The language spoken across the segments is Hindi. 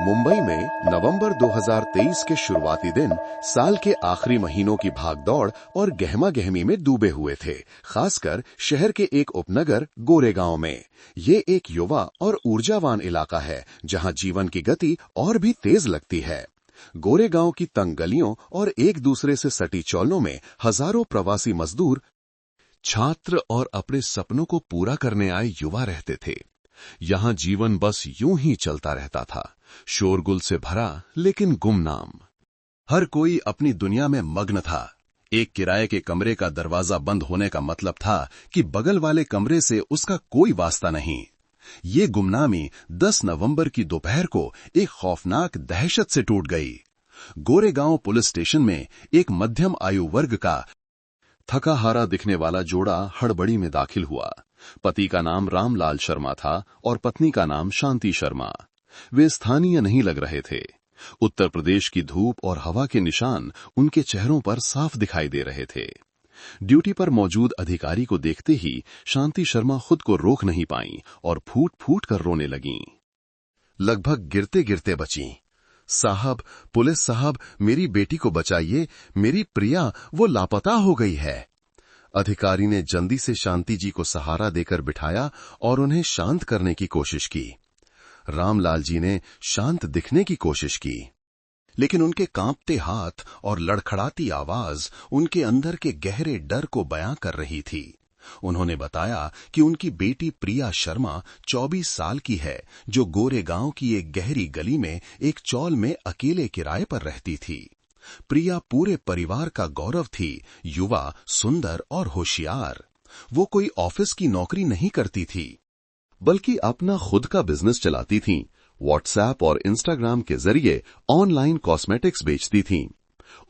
मुंबई में नवंबर 2023 के शुरुआती दिन साल के आखिरी महीनों की भागदौड़ और गहमा-गहमी में डूबे हुए थे, खासकर शहर के एक उपनगर गोरेगांव में। ये एक युवा और ऊर्जावान इलाका है जहां जीवन की गति और भी तेज लगती है। गोरेगांव की तंग गलियों और एक दूसरे से सटी चौलों में हजारों प्रवासी मजदूर, छात्र और अपने सपनों को पूरा करने आए युवा रहते थे। यहां जीवन बस यूं ही चलता रहता था, शोरगुल से भरा लेकिन गुमनाम। हर कोई अपनी दुनिया में मग्न था। एक किराए के कमरे का दरवाजा बंद होने का मतलब था कि बगल वाले कमरे से उसका कोई वास्ता नहीं। ये गुमनामी 10 नवंबर की दोपहर को एक खौफनाक दहशत से टूट गई। गोरेगांव पुलिस स्टेशन में एक मध्यम आयु वर्ग का थका हारा दिखने वाला जोड़ा हड़बड़ी में दाखिल हुआ। पति का नाम रामलाल शर्मा था और पत्नी का नाम शांति शर्मा। वे स्थानीय नहीं लग रहे थे। उत्तर प्रदेश की धूप और हवा के निशान उनके चेहरों पर साफ दिखाई दे रहे थे। ड्यूटी पर मौजूद अधिकारी को देखते ही शांति शर्मा खुद को रोक नहीं पाईं और फूट फूट कर रोने लगीं। लगभग गिरते गिरते बचीं। साहब, पुलिस साहब, मेरी बेटी को बचाइए, मेरी प्रिया वो लापता हो गई है। अधिकारी ने जल्दी से शांति जी को सहारा देकर बिठाया और उन्हें शांत करने की कोशिश की। रामलाल जी ने शांत दिखने की कोशिश की, लेकिन उनके कांपते हाथ और लड़खड़ाती आवाज उनके अंदर के गहरे डर को बयां कर रही थी। उन्होंने बताया कि उनकी बेटी प्रिया शर्मा 24 साल की है, जो गोरेगांव की एक गहरी गली में एक चौल में अकेले किराए पर रहती थी। प्रिया पूरे परिवार का गौरव थी, युवा, सुंदर और होशियार। वो कोई ऑफिस की नौकरी नहीं करती थी, बल्कि अपना खुद का बिजनेस चलाती थीं। व्हाट्सएप और इंस्टाग्राम के जरिए ऑनलाइन कॉस्मेटिक्स बेचती थीं।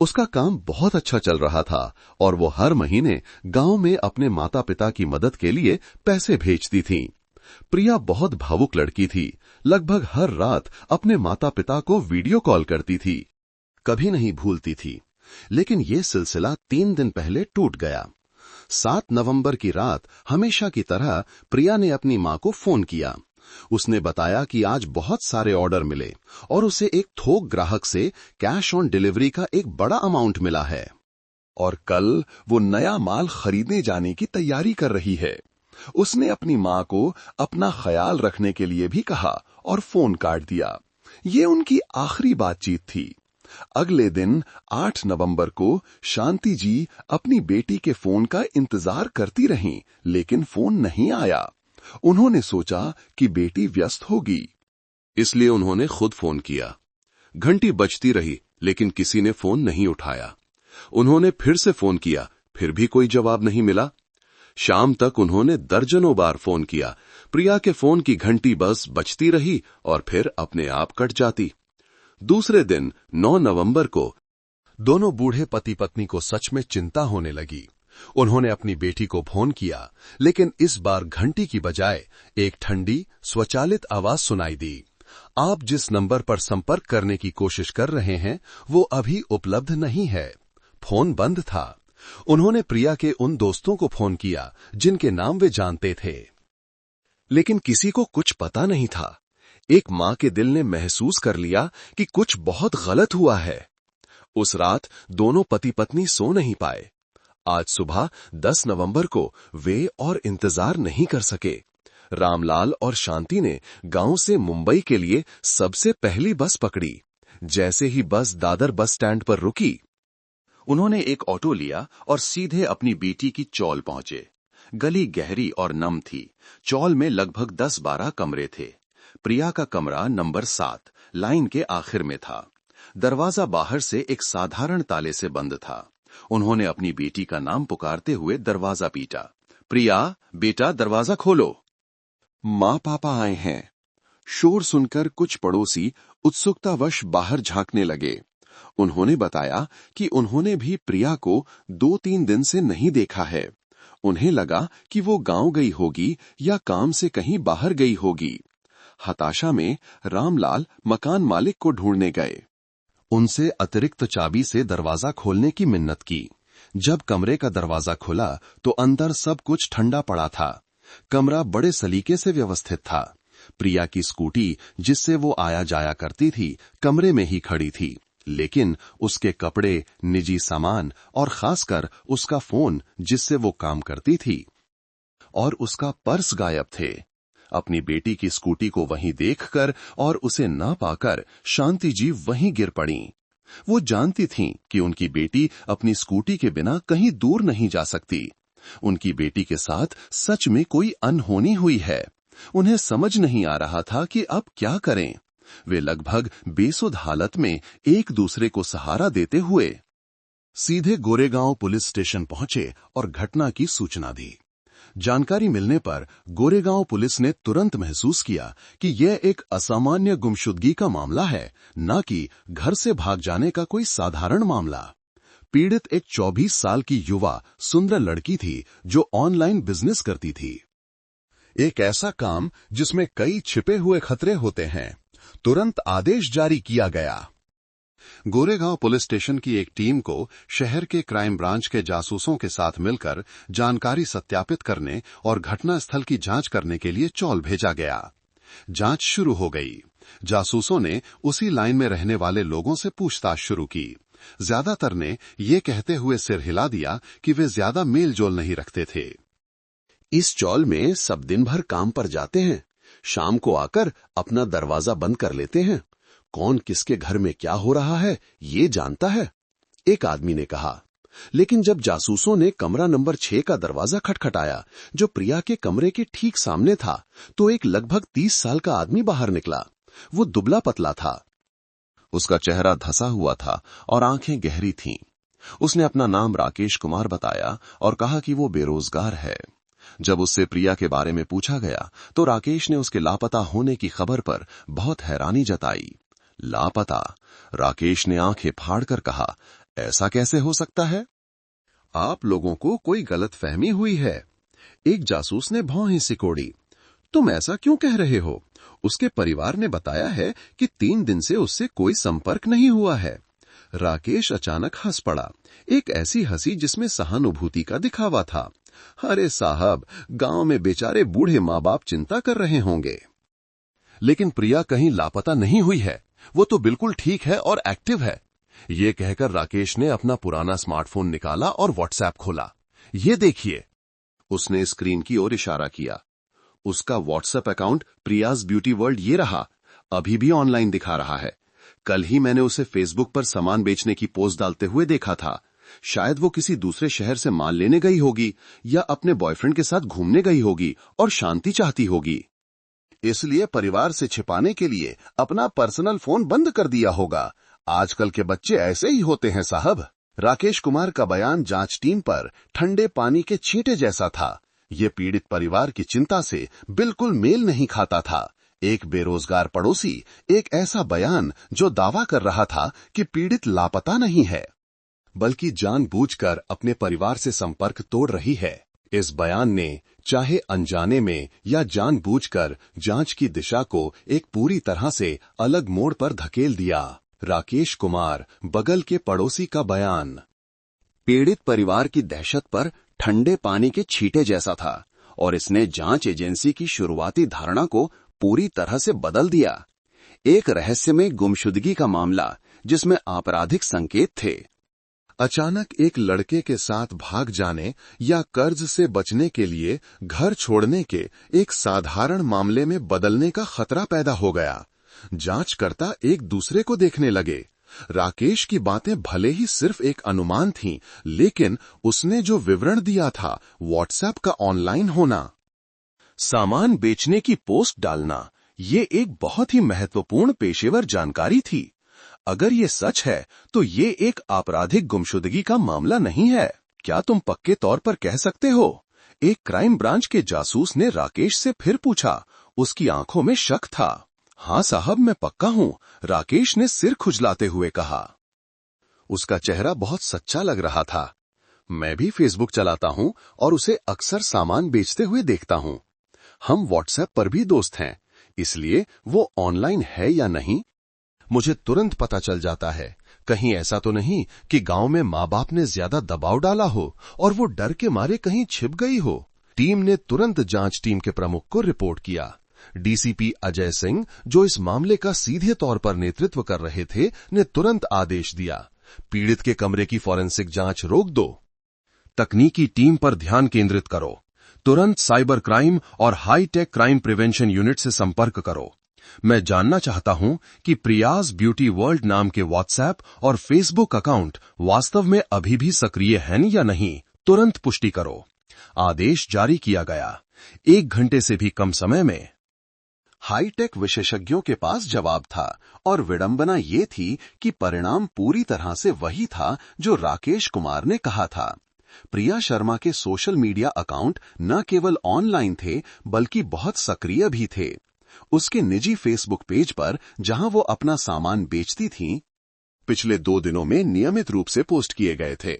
उसका काम बहुत अच्छा चल रहा था और वो हर महीने गांव में अपने माता पिता की मदद के लिए पैसे भेजती थीं। प्रिया बहुत भावुक लड़की थी। लगभग हर रात अपने माता पिता को वीडियो कॉल करती थी, कभी नहीं भूलती थी। लेकिन ये सिलसिला 3 दिन पहले टूट गया। 7 नवंबर की रात हमेशा की तरह प्रिया ने अपनी मां को फोन किया। उसने बताया कि आज बहुत सारे ऑर्डर मिले और उसे एक थोक ग्राहक से कैश ऑन डिलीवरी का एक बड़ा अमाउंट मिला है और कल वो नया माल खरीदने जाने की तैयारी कर रही है। उसने अपनी मां को अपना ख्याल रखने के लिए भी कहा और फोन काट दिया। ये उनकी आखिरी बातचीत थी। अगले दिन 8 नवंबर को शांति जी अपनी बेटी के फोन का इंतजार करती रहीं, लेकिन फोन नहीं आया। उन्होंने सोचा कि बेटी व्यस्त होगी, इसलिए उन्होंने खुद फोन किया। घंटी बजती रही, लेकिन किसी ने फोन नहीं उठाया। उन्होंने फिर से फोन किया, फिर भी कोई जवाब नहीं मिला। शाम तक उन्होंने दर्जनों बार फोन किया। प्रिया के फोन की घंटी बस बजती रही और फिर अपने आप कट जाती। दूसरे दिन 9 नवंबर को दोनों बूढ़े पति पत्नी को सच में चिंता होने लगी। उन्होंने अपनी बेटी को फोन किया, लेकिन इस बार घंटी की बजाय एक ठंडी स्वचालित आवाज सुनाई दी। आप जिस नंबर पर संपर्क करने की कोशिश कर रहे हैं वो अभी उपलब्ध नहीं है। फोन बंद था। उन्होंने प्रिया के उन दोस्तों को फोन किया जिनके नाम वे जानते थे, लेकिन किसी को कुछ पता नहीं था। एक मां के दिल ने महसूस कर लिया कि कुछ बहुत गलत हुआ है। उस रात दोनों पति पत्नी सो नहीं पाए। आज सुबह 10 नवंबर को वे और इंतजार नहीं कर सके। रामलाल और शांति ने गांव से मुंबई के लिए सबसे पहली बस पकड़ी। जैसे ही बस दादर बस स्टैंड पर रुकी, उन्होंने एक ऑटो लिया और सीधे अपनी बेटी की चौल पहुंचे। गली गहरी और नम थी। चौल में लगभग 10-12 कमरे थे। प्रिया का कमरा नंबर 7 लाइन के आखिर में था। दरवाजा बाहर से एक साधारण ताले से बंद था। उन्होंने अपनी बेटी का नाम पुकारते हुए दरवाजा पीटा। प्रिया, बेटा, दरवाजा खोलो। माँ पापा आए हैं। शोर सुनकर कुछ पड़ोसी उत्सुकतावश बाहर झांकने लगे। उन्होंने बताया कि उन्होंने भी प्रिया को 2-3 दिन से नहीं देखा है। उन्हें लगा कि वो गांव गई होगी या काम से कहीं बाहर गई होगी। हताशा में रामलाल मकान मालिक को ढूंढने गए। उनसे अतिरिक्त चाबी से दरवाजा खोलने की मिन्नत की। जब कमरे का दरवाजा खुला तो अंदर सब कुछ ठंडा पड़ा था। कमरा बड़े सलीके से व्यवस्थित था। प्रिया की स्कूटी जिससे वो आया जाया करती थी कमरे में ही खड़ी थी, लेकिन उसके कपड़े, निजी सामान और खासकर उसका फोन जिससे वो काम करती थी और उसका पर्स गायब थे। अपनी बेटी की स्कूटी को वहीं देखकर और उसे न पाकर शांति जी वहीं गिर पड़ीं। वो जानती थीं कि उनकी बेटी अपनी स्कूटी के बिना कहीं दूर नहीं जा सकती। उनकी बेटी के साथ सच में कोई अनहोनी हुई है। उन्हें समझ नहीं आ रहा था कि अब क्या करें। वे लगभग बेसुध हालत में एक दूसरे को सहारा देते हुए सीधे गोरेगांव पुलिस स्टेशन पहुंचे और घटना की सूचना दी। जानकारी मिलने पर गोरेगांव पुलिस ने तुरंत महसूस किया कि यह एक असामान्य गुमशुदगी का मामला है, न कि घर से भाग जाने का कोई साधारण मामला। पीड़ित एक 24 साल की युवा सुंदर लड़की थी जो ऑनलाइन बिजनेस करती थी। एक ऐसा काम जिसमें कई छिपे हुए खतरे होते हैं। तुरंत आदेश जारी किया गया। गोरेगांव पुलिस स्टेशन की एक टीम को शहर के क्राइम ब्रांच के जासूसों के साथ मिलकर जानकारी सत्यापित करने और घटनास्थल की जांच करने के लिए चौल भेजा गया। जांच शुरू हो गई। जासूसों ने उसी लाइन में रहने वाले लोगों से पूछताछ शुरू की। ज्यादातर ने ये कहते हुए सिर हिला दिया कि वे ज्यादा मेल जोल नहीं रखते थे। इस चौल में सब दिन भर काम पर जाते हैं, शाम को आकर अपना दरवाजा बंद कर लेते हैं। कौन किसके घर में क्या हो रहा है ये जानता है, एक आदमी ने कहा। लेकिन जब जासूसों ने कमरा नंबर 6 का दरवाजा खटखटाया, जो प्रिया के कमरे के ठीक सामने था, तो एक लगभग 30 साल का आदमी बाहर निकला। वो दुबला पतला था। उसका चेहरा धसा हुआ था और आंखें गहरी थीं। उसने अपना नाम राकेश कुमार बताया और कहा कि वो बेरोजगार है। जब उससे प्रिया के बारे में पूछा गया तो राकेश ने उसके लापता होने की खबर पर बहुत हैरानी जताई। लापता? राकेश ने आंखें फाड़कर कहा, ऐसा कैसे हो सकता है? आप लोगों को कोई गलतफहमी हुई है। एक जासूस ने भौं सिकोड़ी। तुम ऐसा क्यों कह रहे हो? उसके परिवार ने बताया है कि 3 दिन से उससे कोई संपर्क नहीं हुआ है। राकेश अचानक हंस पड़ा, एक ऐसी हंसी जिसमें सहानुभूति का दिखावा था। अरे साहब, गांव में बेचारे बूढ़े माँ बाप चिंता कर रहे होंगे। लेकिन प्रिया कहीं लापता नहीं हुई है। वो तो बिल्कुल ठीक है और एक्टिव है। ये कहकर राकेश ने अपना पुराना स्मार्टफोन निकाला और व्हाट्सएप खोला। ये देखिए, उसने स्क्रीन की ओर इशारा किया। उसका WhatsApp account Priya's beauty world ये रहा, अभी भी ऑनलाइन दिखा रहा है। कल ही मैंने उसे फेसबुक पर सामान बेचने की पोस्ट डालते हुए देखा था। शायद वो किसी दूसरे शहर से माल लेने गई होगी या अपने बॉयफ्रेंड के साथ घूमने गई होगी और शांति चाहती होगी। इसलिए परिवार से छिपाने के लिए अपना पर्सनल फोन बंद कर दिया होगा। आजकल के बच्चे ऐसे ही होते हैं साहब। राकेश कुमार का बयान जांच टीम पर ठंडे पानी के छींटे जैसा था। ये पीड़ित परिवार की चिंता से बिल्कुल मेल नहीं खाता था। एक बेरोजगार पड़ोसी, एक ऐसा बयान जो दावा कर रहा था कि पीड़ित लापता नहीं है, बल्कि जानबूझकर अपने परिवार से संपर्क तोड़ रही है। इस बयान ने चाहे अनजाने में या जानबूझकर जांच की दिशा को एक पूरी तरह से अलग मोड़ पर धकेल दिया। राकेश कुमार, बगल के पड़ोसी का बयान पीड़ित परिवार की दहशत पर ठंडे पानी के छींटे जैसा था और इसने जांच एजेंसी की शुरुआती धारणा को पूरी तरह से बदल दिया। एक रहस्यमय गुमशुदगी का मामला जिसमें आपराधिक संकेत थे। अचानक एक लड़के के साथ भाग जाने या कर्ज से बचने के लिए घर छोड़ने के एक साधारण मामले में बदलने का खतरा पैदा हो गया। जांचकर्ता एक दूसरे को देखने लगे। राकेश की बातें भले ही सिर्फ एक अनुमान थीं, लेकिन उसने जो विवरण दिया था, व्हाट्सएप का ऑनलाइन होना, सामान बेचने की पोस्ट डालना, ये एक बहुत ही महत्वपूर्ण पेशेवर जानकारी थी। अगर ये सच है तो ये एक आपराधिक गुमशुदगी का मामला नहीं है। क्या तुम पक्के तौर पर कह सकते हो? एक क्राइम ब्रांच के जासूस ने राकेश से फिर पूछा। उसकी आंखों में शक था। हाँ साहब, मैं पक्का हूं, राकेश ने सिर खुजलाते हुए कहा। उसका चेहरा बहुत सच्चा लग रहा था। मैं भी फेसबुक चलाता हूं और उसे अक्सर सामान बेचते हुए देखता हूं। हम व्हाट्सएप पर भी दोस्त हैं, इसलिए वो ऑनलाइन है या नहीं मुझे तुरंत पता चल जाता है। कहीं ऐसा तो नहीं कि गांव में माँ बाप ने ज्यादा दबाव डाला हो और वो डर के मारे कहीं छिप गई हो। टीम ने तुरंत जांच टीम के प्रमुख को रिपोर्ट किया। डीसीपी अजय सिंह, जो इस मामले का सीधे तौर पर नेतृत्व कर रहे थे, ने तुरंत आदेश दिया, पीड़ित के कमरे की फॉरेंसिक जांच रोक दो, तकनीकी टीम पर ध्यान केंद्रित करो, तुरंत साइबर क्राइम और हाईटेक क्राइम प्रिवेंशन यूनिट से संपर्क करो। मैं जानना चाहता हूं कि प्रियाज ब्यूटी वर्ल्ड नाम के व्हाट्सएप और फेसबुक अकाउंट वास्तव में अभी भी सक्रिय हैं या नहीं, तुरंत पुष्टि करो। आदेश जारी किया गया। 1 घंटे से भी कम समय में हाईटेक विशेषज्ञों के पास जवाब था और विडंबना ये थी कि परिणाम पूरी तरह से वही था जो राकेश कुमार ने कहा था। प्रिया शर्मा के सोशल मीडिया अकाउंट न केवल ऑनलाइन थे बल्कि बहुत सक्रिय भी थे। उसके निजी फेसबुक पेज पर, जहां वो अपना सामान बेचती थीं, पिछले 2 दिनों में नियमित रूप से पोस्ट किए गए थे।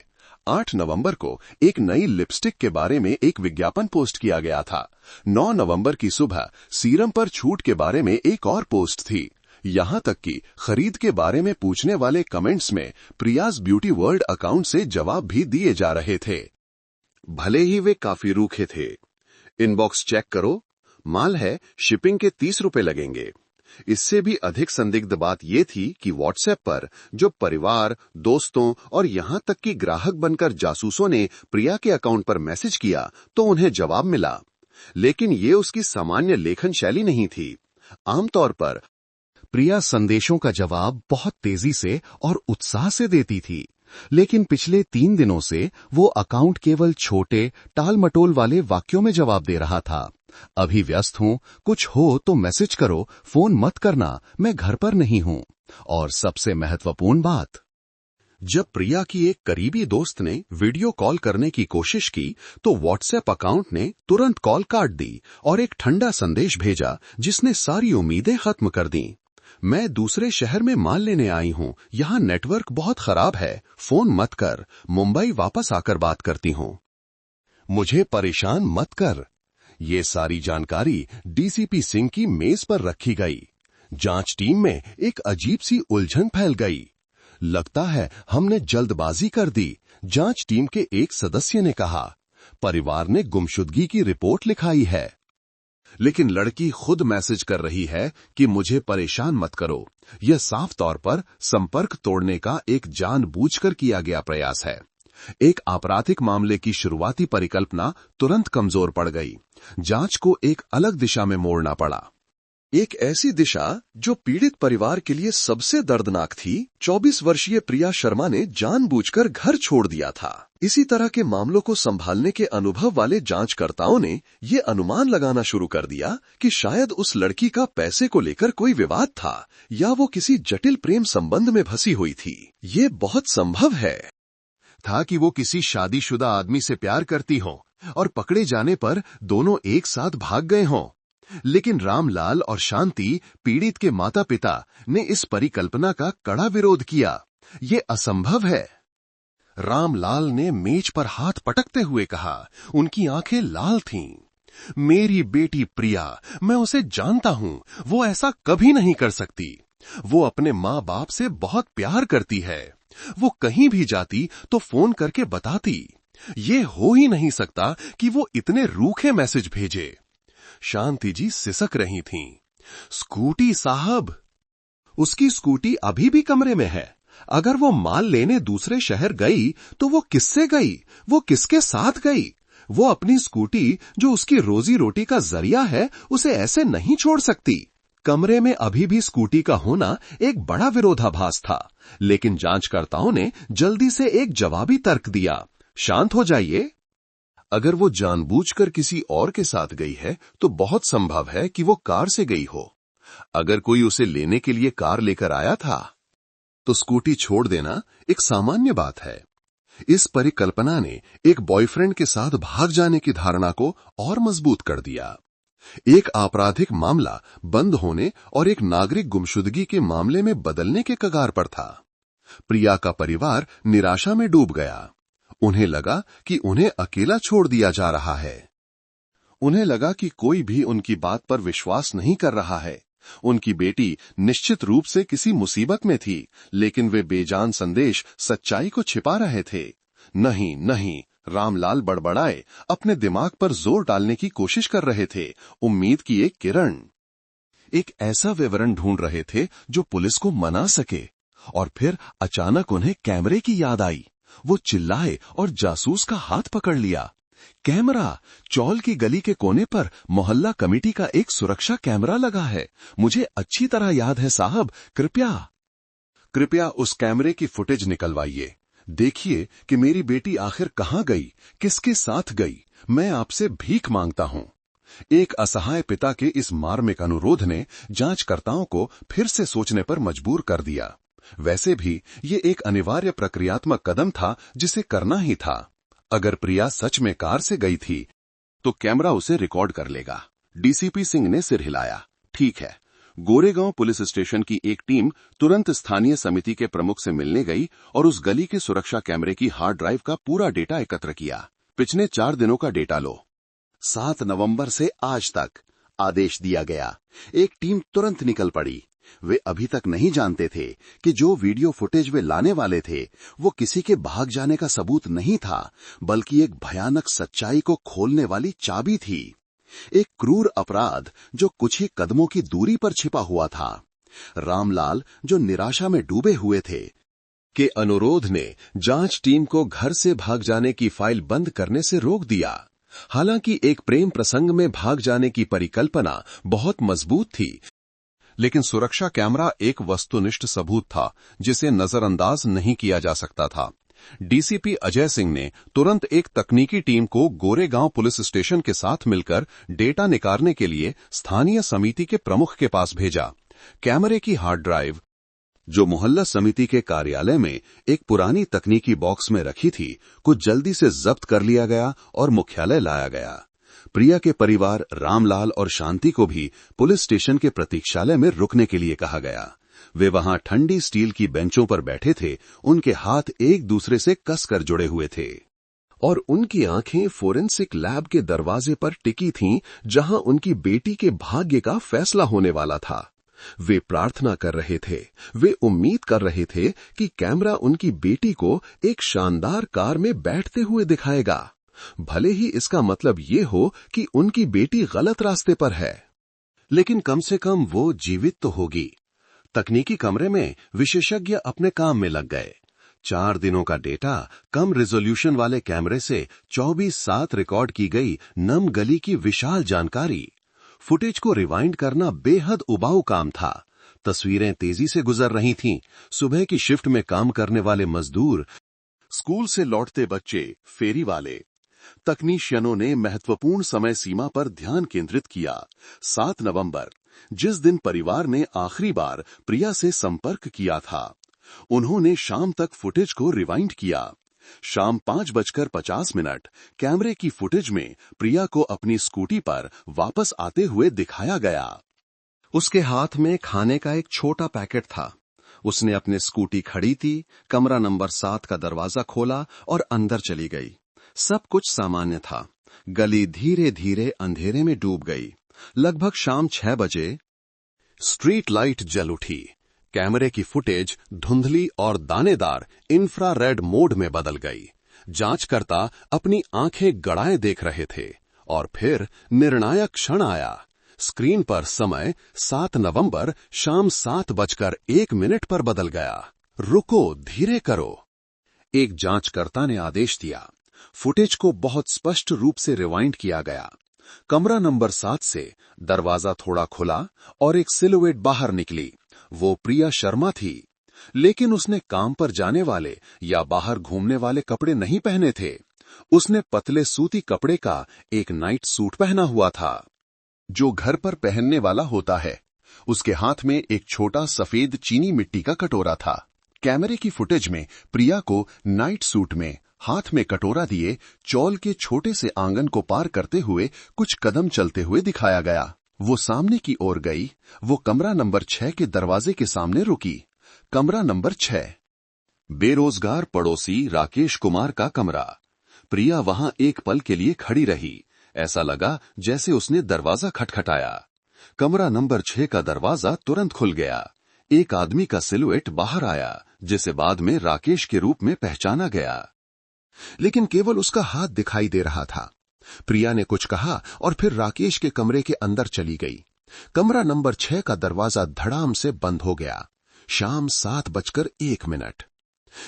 8 नवंबर को एक नई लिपस्टिक के बारे में एक विज्ञापन पोस्ट किया गया था। 9 नवंबर की सुबह सीरम पर छूट के बारे में एक और पोस्ट थी। यहां तक कि खरीद के बारे में पूछने वाले कमेंट्स में प्रियाज ब्यूटी वर्ल्ड अकाउंट से जवाब भी दिए जा रहे थे, भले ही वे काफी रूखे थे। इनबॉक्स चेक करो, माल है, शिपिंग के 30 रुपए लगेंगे। इससे भी अधिक संदिग्ध बात यह थी कि व्हाट्सएप पर जो परिवार, दोस्तों और यहां तक कि ग्राहक बनकर जासूसों ने प्रिया के अकाउंट पर मैसेज किया तो उन्हें जवाब मिला, लेकिन ये उसकी सामान्य लेखन शैली नहीं थी। आमतौर पर प्रिया संदेशों का जवाब बहुत तेजी से और उत्साह से देती थी, लेकिन पिछले 3 दिनों से वो अकाउंट केवल छोटे टाल-मटोल वाले वाक्यों में जवाब दे रहा था। अभी व्यस्त हूं, कुछ हो तो मैसेज करो, फोन मत करना, मैं घर पर नहीं हूं। और सबसे महत्वपूर्ण बात, जब प्रिया की एक करीबी दोस्त ने वीडियो कॉल करने की कोशिश की तो व्हाट्सएप अकाउंट ने तुरंत कॉल काट दी और एक ठंडा संदेश भेजा जिसने सारी उम्मीदें खत्म कर दी। मैं दूसरे शहर में माल लेने आई हूं, यहां नेटवर्क बहुत खराब है, फोन मत कर, मुंबई वापस आकर बात करती हूं, मुझे परेशान मत कर। ये सारी जानकारी डीसीपी सिंह की मेज पर रखी गई। जांच टीम में एक अजीब सी उलझन फैल गई। लगता है हमने जल्दबाजी कर दी, जांच टीम के एक सदस्य ने कहा। परिवार ने गुमशुदगी की रिपोर्ट लिखाई है, लेकिन लड़की खुद मैसेज कर रही है कि मुझे परेशान मत करो। यह साफ तौर पर संपर्क तोड़ने का एक जानबूझकर किया गया प्रयास है। एक आपराधिक मामले की शुरुआती परिकल्पना तुरंत कमजोर पड़ गई। जांच को एक अलग दिशा में मोड़ना पड़ा, एक ऐसी दिशा जो पीड़ित परिवार के लिए सबसे दर्दनाक थी। 24 वर्षीय प्रिया शर्मा ने जानबूझकर घर छोड़ दिया था। इसी तरह के मामलों को संभालने के अनुभव वाले जांचकर्ताओं ने ये अनुमान लगाना शुरू कर दिया कि शायद उस लड़की का पैसे को लेकर कोई विवाद था या वो किसी जटिल प्रेम संबंध में फंसी हुई थी। ये बहुत संभव है था कि वो किसी शादीशुदा आदमी से प्यार करती हो और पकड़े जाने पर दोनों एक साथ भाग गए हों। लेकिन रामलाल और शांति, पीड़ित के माता पिता, ने इस परिकल्पना का कड़ा विरोध किया। ये असंभव है। रामलाल ने मेज पर हाथ पटकते हुए कहा, उनकी आंखें लाल थीं। मेरी बेटी प्रिया, मैं उसे जानता हूं, वो ऐसा कभी नहीं कर सकती। वो अपने माँ बाप से बहुत प्यार करती है। वो कहीं भी जाती तो फोन करके बताती। ये हो ही नहीं सकता कि वो इतने रूखे मैसेज भेजे। शांति जी सिसक रही थीं। स्कूटी साहब, उसकी स्कूटी अभी भी कमरे में है। अगर वो माल लेने दूसरे शहर गई तो वो किससे गई, वो किसके साथ गई? वो अपनी स्कूटी, जो उसकी रोजी रोटी का जरिया है, उसे ऐसे नहीं छोड़ सकती। कमरे में अभी भी स्कूटी का होना एक बड़ा विरोधाभास था, लेकिन जांचकर्ताओं ने जल्दी से एक जवाबी तर्क दिया, शांत हो जाइए। अगर वो जानबूझकर किसी और के साथ गई है तो बहुत संभव है कि वो कार से गई हो। अगर कोई उसे लेने के लिए कार लेकर आया था तो स्कूटी छोड़ देना एक सामान्य बात है। इस परिकल्पना ने एक बॉयफ्रेंड के साथ भाग जाने की धारणा को और मजबूत कर दिया। एक आपराधिक मामला बंद होने और एक नागरिक गुमशुदगी के मामले में बदलने के कगार पर था। प्रिया का परिवार निराशा में डूब गया। उन्हें लगा कि उन्हें अकेला छोड़ दिया जा रहा है। उन्हें लगा कि कोई भी उनकी बात पर विश्वास नहीं कर रहा है। उनकी बेटी निश्चित रूप से किसी मुसीबत में थी, लेकिन वे बेजान संदेश सच्चाई को छिपा रहे थे। नहीं नहीं, रामलाल बड़बड़ाए, अपने दिमाग पर जोर डालने की कोशिश कर रहे थे। उम्मीद की एक किरण, एक ऐसा विवरण ढूंढ रहे थे जो पुलिस को मना सके। और फिर अचानक उन्हें कैमरे की याद आई। वो चिल्लाए और जासूस का हाथ पकड़ लिया। कैमरा! चौल की गली के कोने पर मोहल्ला कमेटी का एक सुरक्षा कैमरा लगा है। मुझे अच्छी तरह याद है साहब, कृपया उस कैमरे की फुटेज निकलवाइए। देखिए कि मेरी बेटी आखिर कहां गई, किसके साथ गई। मैं आपसे भीख मांगता हूं। एक असहाय पिता के इस मार्मिक अनुरोध ने जांचकर्ताओं को फिर से सोचने पर मजबूर कर दिया। वैसे भी ये एक अनिवार्य प्रक्रियात्मक कदम था जिसे करना ही था। अगर प्रिया सच में कार से गई थी तो कैमरा उसे रिकॉर्ड कर लेगा। डीसीपी सिंह ने सिर हिलाया। ठीक है। गोरेगांव पुलिस स्टेशन की एक टीम तुरंत स्थानीय समिति के प्रमुख से मिलने गई और उस गली के सुरक्षा कैमरे की हार्ड ड्राइव का पूरा डेटा एकत्र किया। पिछले 4 दिनों का डेटा लो। 7 नवंबर से आज तक, आदेश दिया गया। एक टीम तुरंत निकल पड़ी। वे अभी तक नहीं जानते थे कि जो वीडियो फुटेज वे लाने वाले थे वो किसी के भाग जाने का सबूत नहीं था, बल्कि एक भयानक सच्चाई को खोलने वाली चाबी थी। एक क्रूर अपराध जो कुछ ही कदमों की दूरी पर छिपा हुआ था। रामलाल, जो निराशा में डूबे हुए थे, के अनुरोध ने जांच टीम को घर से भाग जाने की फाइल बंद करने से रोक दिया। हालांकि एक प्रेम प्रसंग में भाग जाने की परिकल्पना बहुत मजबूत थी, लेकिन सुरक्षा कैमरा एक वस्तुनिष्ठ सबूत था जिसे नजरअंदाज नहीं किया जा सकता था। डीसीपी अजय सिंह ने तुरंत एक तकनीकी टीम को गोरेगांव पुलिस स्टेशन के साथ मिलकर डेटा निकालने के लिए स्थानीय समिति के प्रमुख के पास भेजा। कैमरे की हार्ड ड्राइव, जो मोहल्ला समिति के कार्यालय में एक पुरानी तकनीकी बॉक्स में रखी थी, कुछ जल्दी से जब्त कर लिया गया और मुख्यालय लाया गया। प्रिया के परिवार रामलाल और शांति को भी पुलिस स्टेशन के प्रतीक्षालय में रुकने के लिए कहा गया। वे वहां ठंडी स्टील की बेंचों पर बैठे थे। उनके हाथ एक दूसरे से कसकर जुड़े हुए थे और उनकी आंखें फोरेंसिक लैब के दरवाजे पर टिकी थीं, जहां उनकी बेटी के भाग्य का फैसला होने वाला था। वे प्रार्थना कर रहे थे, वे उम्मीद कर रहे थे कि कैमरा उनकी बेटी को एक शानदार कार में बैठते हुए दिखाएगा, भले ही इसका मतलब ये हो कि उनकी बेटी गलत रास्ते पर है। लेकिन कम से कम वो जीवित तो होगी। तकनीकी कमरे में विशेषज्ञ अपने काम में लग गए। 4 दिनों का डेटा कम रेजोल्यूशन वाले कैमरे से 24/7 रिकॉर्ड की गई नम गली की विशाल जानकारी। फुटेज को रिवाइंड करना बेहद उबाऊ काम था। तस्वीरें तेजी से गुजर रही थीं। सुबह की शिफ्ट में काम करने वाले मजदूर, स्कूल से लौटते बच्चे, फेरी वाले। तकनीशियनों ने महत्वपूर्ण समय सीमा पर ध्यान केंद्रित किया। 7 नवंबर, जिस दिन परिवार ने आखिरी बार प्रिया से संपर्क किया था। उन्होंने शाम तक फुटेज को रिवाइंड किया। शाम 5:50 कैमरे की फुटेज में प्रिया को अपनी स्कूटी पर वापस आते हुए दिखाया गया। उसके हाथ में खाने का एक छोटा पैकेट था। उसने अपनी स्कूटी खड़ी थी, कमरा नंबर 7 का दरवाजा खोला और अंदर चली गई। सब कुछ सामान्य था। गली धीरे धीरे अंधेरे में डूब गई। लगभग शाम 6 बजे स्ट्रीट लाइट जल उठी। कैमरे की फुटेज धुंधली और दानेदार इंफ्रारेड मोड में बदल गई। जांचकर्ता अपनी आंखें गड़ाए देख रहे थे और फिर निर्णायक क्षण आया। स्क्रीन पर समय 7 नवंबर शाम 7:01 पर बदल गया। रुको, धीरे करो, एक जांचकर्ता ने आदेश दिया। फुटेज को बहुत स्पष्ट रूप से रिवाइंड किया गया। कमरा नंबर 7 से दरवाजा थोड़ा खुला और एक सिलुएट बाहर निकली। वो प्रिया शर्मा थी, लेकिन उसने काम पर जाने वाले या बाहर घूमने वाले कपड़े नहीं पहने थे। उसने पतले सूती कपड़े का एक नाइट सूट पहना हुआ था, जो घर पर पहनने वाला होता है। उसके हाथ में एक छोटा सफेद चीनी मिट्टी का कटोरा था। कैमरे की फुटेज में प्रिया को नाइट सूट में, हाथ में कटोरा दिए, चौल के छोटे से आंगन को पार करते हुए कुछ कदम चलते हुए दिखाया गया। वो सामने की ओर गई। वो कमरा नंबर 6 के दरवाजे के सामने रुकी। कमरा नंबर 6, बेरोजगार पड़ोसी राकेश कुमार का कमरा। प्रिया वहां एक पल के लिए खड़ी रही। ऐसा लगा जैसे उसने दरवाजा खटखटाया। कमरा नंबर 6 का दरवाजा तुरंत खुल गया। एक आदमी का सिलुएट बाहर आया, जिसे बाद में राकेश के रूप में पहचाना गया। लेकिन केवल उसका हाथ दिखाई दे रहा था। प्रिया ने कुछ कहा और फिर राकेश के कमरे के अंदर चली गई। कमरा नंबर 6 का दरवाजा धड़ाम से बंद हो गया। शाम 7:01।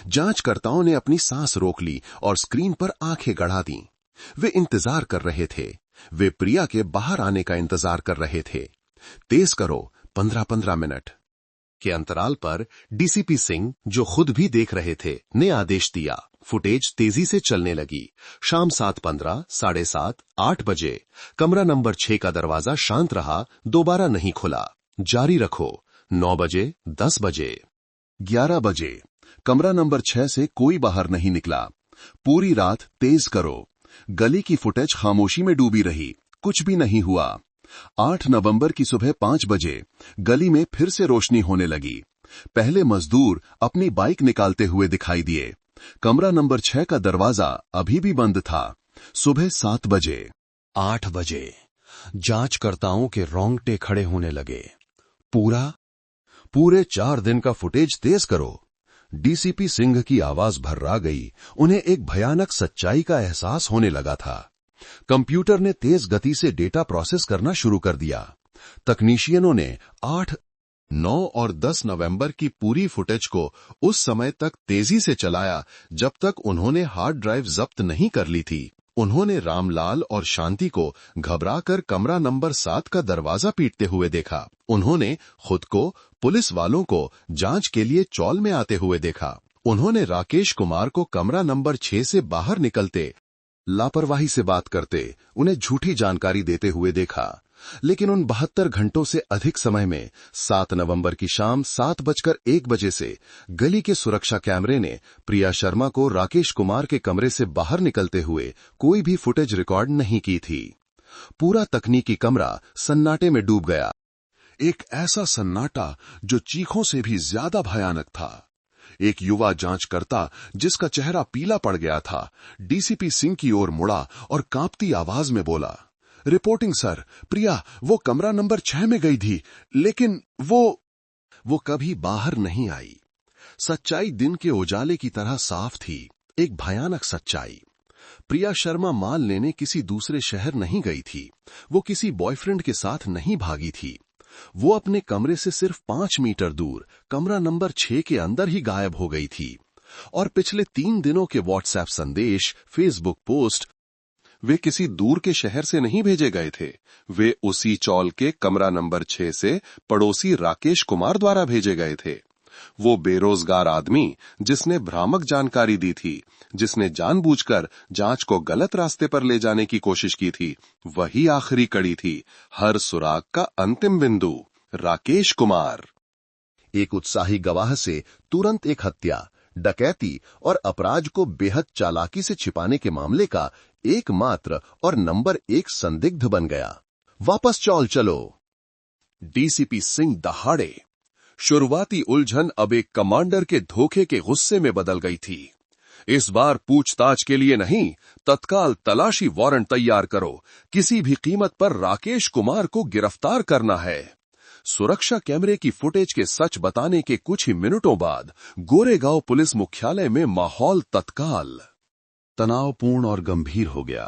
जांचकर्ताओं ने अपनी सांस रोक ली और स्क्रीन पर आंखें गड़ा दी। वे इंतजार कर रहे थे। वे प्रिया के बाहर आने का इंतजार कर रहे थे। तेज करो, 15-15 मिनट के अंतराल पर डीसीपी सिंह, जो खुद भी देख रहे थे, ने आदेश दिया। फुटेज तेजी से चलने लगी। शाम 7:15, 7:30, 8 बजे कमरा नंबर 6 का दरवाजा शांत रहा, दोबारा नहीं खुला। जारी रखो। 9 बजे, 10 बजे, 11 बजे कमरा नंबर 6 से कोई बाहर नहीं निकला। पूरी रात तेज करो। गली की फुटेज खामोशी में डूबी रही, कुछ भी नहीं हुआ। 8 नवंबर की सुबह 5 बजे गली में फिर से रोशनी होने लगी। पहले मजदूर अपनी बाइक निकालते हुए दिखाई दिए। कमरा नंबर 6 का दरवाजा अभी भी बंद था। सुबह 7 बजे, 8 बजे जांचकर्ताओं के रोंगटे खड़े होने लगे। पूरे 4 दिन का फुटेज तेज करो। डीसीपी सिंह की आवाज भर्रा गई। उन्हें एक भयानक सच्चाई का एहसास होने लगा था। कंप्यूटर ने तेज गति से डेटा प्रोसेस करना शुरू कर दिया। तकनीशियनों ने 8, 9 और 10 नवंबर की पूरी फुटेज को उस समय तक तेजी से चलाया जब तक उन्होंने हार्ड ड्राइव जब्त नहीं कर ली थी। उन्होंने रामलाल और शांति को घबराकर कमरा नंबर 7 का दरवाजा पीटते हुए देखा। उन्होंने खुद को, पुलिस वालों को जांच के लिए चौल में आते हुए देखा। उन्होंने राकेश कुमार को कमरा नंबर 6 से बाहर निकलते, लापरवाही से बात करते, उन्हें झूठी जानकारी देते हुए देखा। लेकिन उन 72 घंटों से अधिक समय में 7 नवंबर की शाम 7:01 से गली के सुरक्षा कैमरे ने प्रिया शर्मा को राकेश कुमार के कमरे से बाहर निकलते हुए कोई भी फुटेज रिकॉर्ड नहीं की थी। पूरा तकनीकी कमरा सन्नाटे में डूब गया। एक ऐसा सन्नाटा जो चीखों से भी ज्यादा भयानक था। एक युवा जांचकर्ता, जिसका चेहरा पीला पड़ गया था, डीसीपी सिंह की ओर मुड़ा और कांपती आवाज में बोला, रिपोर्टिंग सर, प्रिया वो कमरा नंबर 6 में गई थी, लेकिन वो कभी बाहर नहीं आई। सच्चाई दिन के उजाले की तरह साफ थी। एक भयानक सच्चाई। प्रिया शर्मा माल लेने किसी दूसरे शहर नहीं गई थी। वो किसी बॉयफ्रेंड के साथ नहीं भागी थी। वो अपने कमरे से सिर्फ 5 मीटर दूर कमरा नंबर 6 के अंदर ही गायब हो गई थी। और पिछले 3 दिनों के व्हाट्सएप संदेश, फेसबुक पोस्ट, वे किसी दूर के शहर से नहीं भेजे गए थे। वे उसी चौल के कमरा नंबर 6 से पड़ोसी राकेश कुमार द्वारा भेजे गए थे। वो बेरोजगार आदमी जिसने भ्रामक जानकारी दी थी, जिसने जानबूझकर जांच को गलत रास्ते पर ले जाने की कोशिश की थी, वही आखिरी कड़ी थी, हर सुराग का अंतिम बिंदु, राकेश कुमार। एक उत्साही गवाह से तुरंत एक हत्या, डकैती और अपराध को बेहद चालाकी से छिपाने के मामले का एकमात्र और नंबर 1 संदिग्ध बन गया। वापस चौल चलो। डीसीपी सिंह दहाड़े। शुरुआती उलझन अब एक कमांडर के धोखे के गुस्से में बदल गई थी। इस बार पूछताछ के लिए नहीं, तत्काल तलाशी वारंट तैयार करो। किसी भी कीमत पर राकेश कुमार को गिरफ्तार करना है। सुरक्षा कैमरे की फुटेज के सच बताने के कुछ ही मिनटों बाद गोरेगांव पुलिस मुख्यालय में माहौल तत्काल तनावपूर्ण और गंभीर हो गया।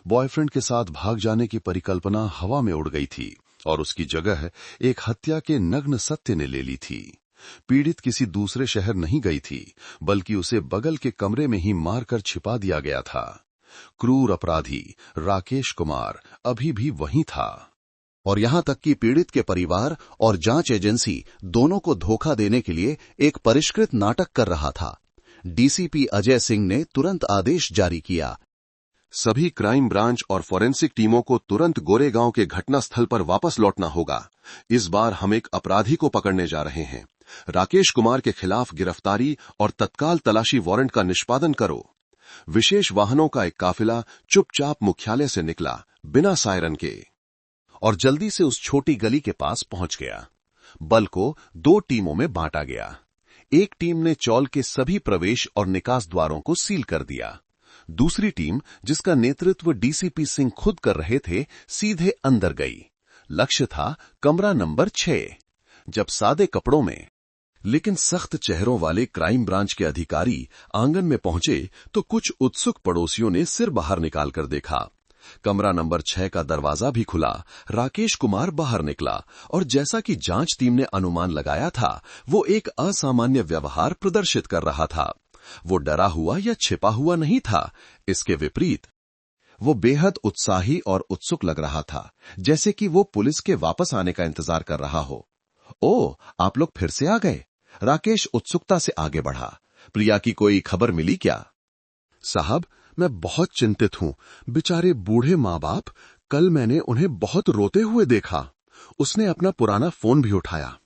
बॉयफ्रेंड के साथ भाग जाने की परिकल्पना हवा में उड़ गई थी और उसकी जगह एक हत्या के नग्न सत्य ने ले ली थी। पीड़ित किसी दूसरे शहर नहीं गई थी, बल्कि उसे बगल के कमरे में ही मारकर छिपा दिया गया था। क्रूर अपराधी राकेश कुमार अभी भी वहीं था और यहां तक कि पीड़ित के परिवार और जांच एजेंसी दोनों को धोखा देने के लिए एक परिष्कृत नाटक कर रहा था। डीसीपी अजय सिंह ने तुरंत आदेश जारी किया, सभी क्राइम ब्रांच और फॉरेंसिक टीमों को तुरंत गोरेगांव के घटनास्थल पर वापस लौटना होगा। इस बार हम एक अपराधी को पकड़ने जा रहे हैं। राकेश कुमार के खिलाफ गिरफ्तारी और तत्काल तलाशी वारंट का निष्पादन करो। विशेष वाहनों का एक काफिला चुपचाप मुख्यालय से निकला, बिना सायरन के, और जल्दी से उस छोटी गली के पास पहुंच गया। बल को 2 टीमों में बांटा गया। एक टीम ने चौल के सभी प्रवेश और निकास द्वारों को सील कर दिया। दूसरी टीम, जिसका नेतृत्व डीसीपी सिंह खुद कर रहे थे, सीधे अंदर गई। लक्ष्य था कमरा नंबर 6। जब सादे कपड़ों में लेकिन सख्त चेहरों वाले क्राइम ब्रांच के अधिकारी आंगन में पहुंचे तो कुछ उत्सुक पड़ोसियों ने सिर बाहर निकालकर देखा। कमरा नंबर 6 का दरवाजा भी खुला। राकेश कुमार बाहर निकला और जैसा कि जांच टीम ने अनुमान लगाया था, वो एक असामान्य व्यवहार प्रदर्शित कर रहा था। वो डरा हुआ या छिपा हुआ नहीं था। इसके विपरीत वो बेहद उत्साही और उत्सुक लग रहा था, जैसे कि वो पुलिस के वापस आने का इंतजार कर रहा हो। ओह, आप लोग फिर से आ गए? राकेश उत्सुकता से आगे बढ़ा। प्रिया की कोई खबर मिली क्या? साहब, मैं बहुत चिंतित हूं। बेचारे बूढ़े माँ बाप, कल मैंने उन्हें बहुत रोते हुए देखा। उसने अपना पुराना फोन भी उठाया।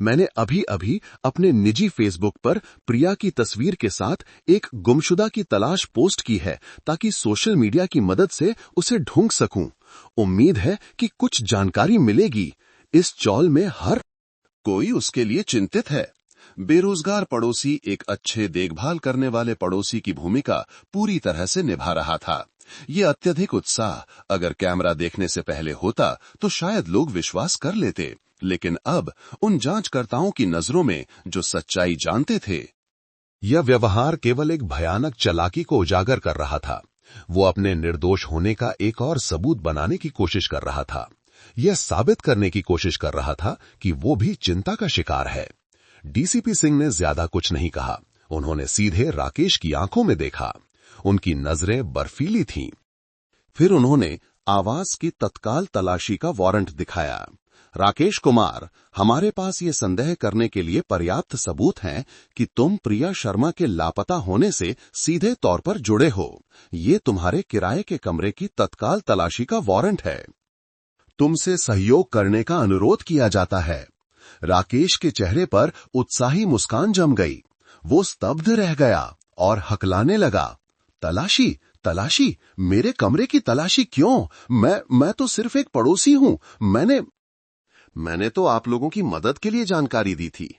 मैंने अभी अभी अपने निजी फेसबुक पर प्रिया की तस्वीर के साथ एक गुमशुदा की तलाश पोस्ट की है, ताकि सोशल मीडिया की मदद से उसे ढूंढ सकूं। उम्मीद है कि कुछ जानकारी मिलेगी। इस चौल में हर कोई उसके लिए चिंतित है। बेरोजगार पड़ोसी एक अच्छे देखभाल करने वाले पड़ोसी की भूमिका पूरी तरह से निभा रहा था। ये अत्यधिक उत्साह अगर कैमरा देखने से पहले होता तो शायद लोग विश्वास कर लेते, लेकिन अब उन जांचकर्ताओं की नजरों में जो सच्चाई जानते थे, यह व्यवहार केवल एक भयानक चालाकी को उजागर कर रहा था। वो अपने निर्दोष होने का एक और सबूत बनाने की कोशिश कर रहा था। यह साबित करने की कोशिश कर रहा था कि वो भी चिंता का शिकार है। डीसीपी सिंह ने ज्यादा कुछ नहीं कहा। उन्होंने सीधे राकेश की आंखों में देखा। उनकी नजरें बर्फीली थीं। फिर उन्होंने आवास की तत्काल तलाशी का वारंट दिखाया। राकेश कुमार, हमारे पास ये संदेह करने के लिए पर्याप्त सबूत हैं कि तुम प्रिया शर्मा के लापता होने से सीधे तौर पर जुड़े हो। ये तुम्हारे किराए के कमरे की तत्काल तलाशी का वारंट है। तुमसे सहयोग करने का अनुरोध किया जाता है। राकेश के चेहरे पर उत्साही मुस्कान जम गई। वो स्तब्ध रह गया और हकलाने लगा। तलाशी, तलाशी, मेरे कमरे की तलाशी क्यों? मैं तो सिर्फ एक पड़ोसी हूं। मैंने तो आप लोगों की मदद के लिए जानकारी दी थी।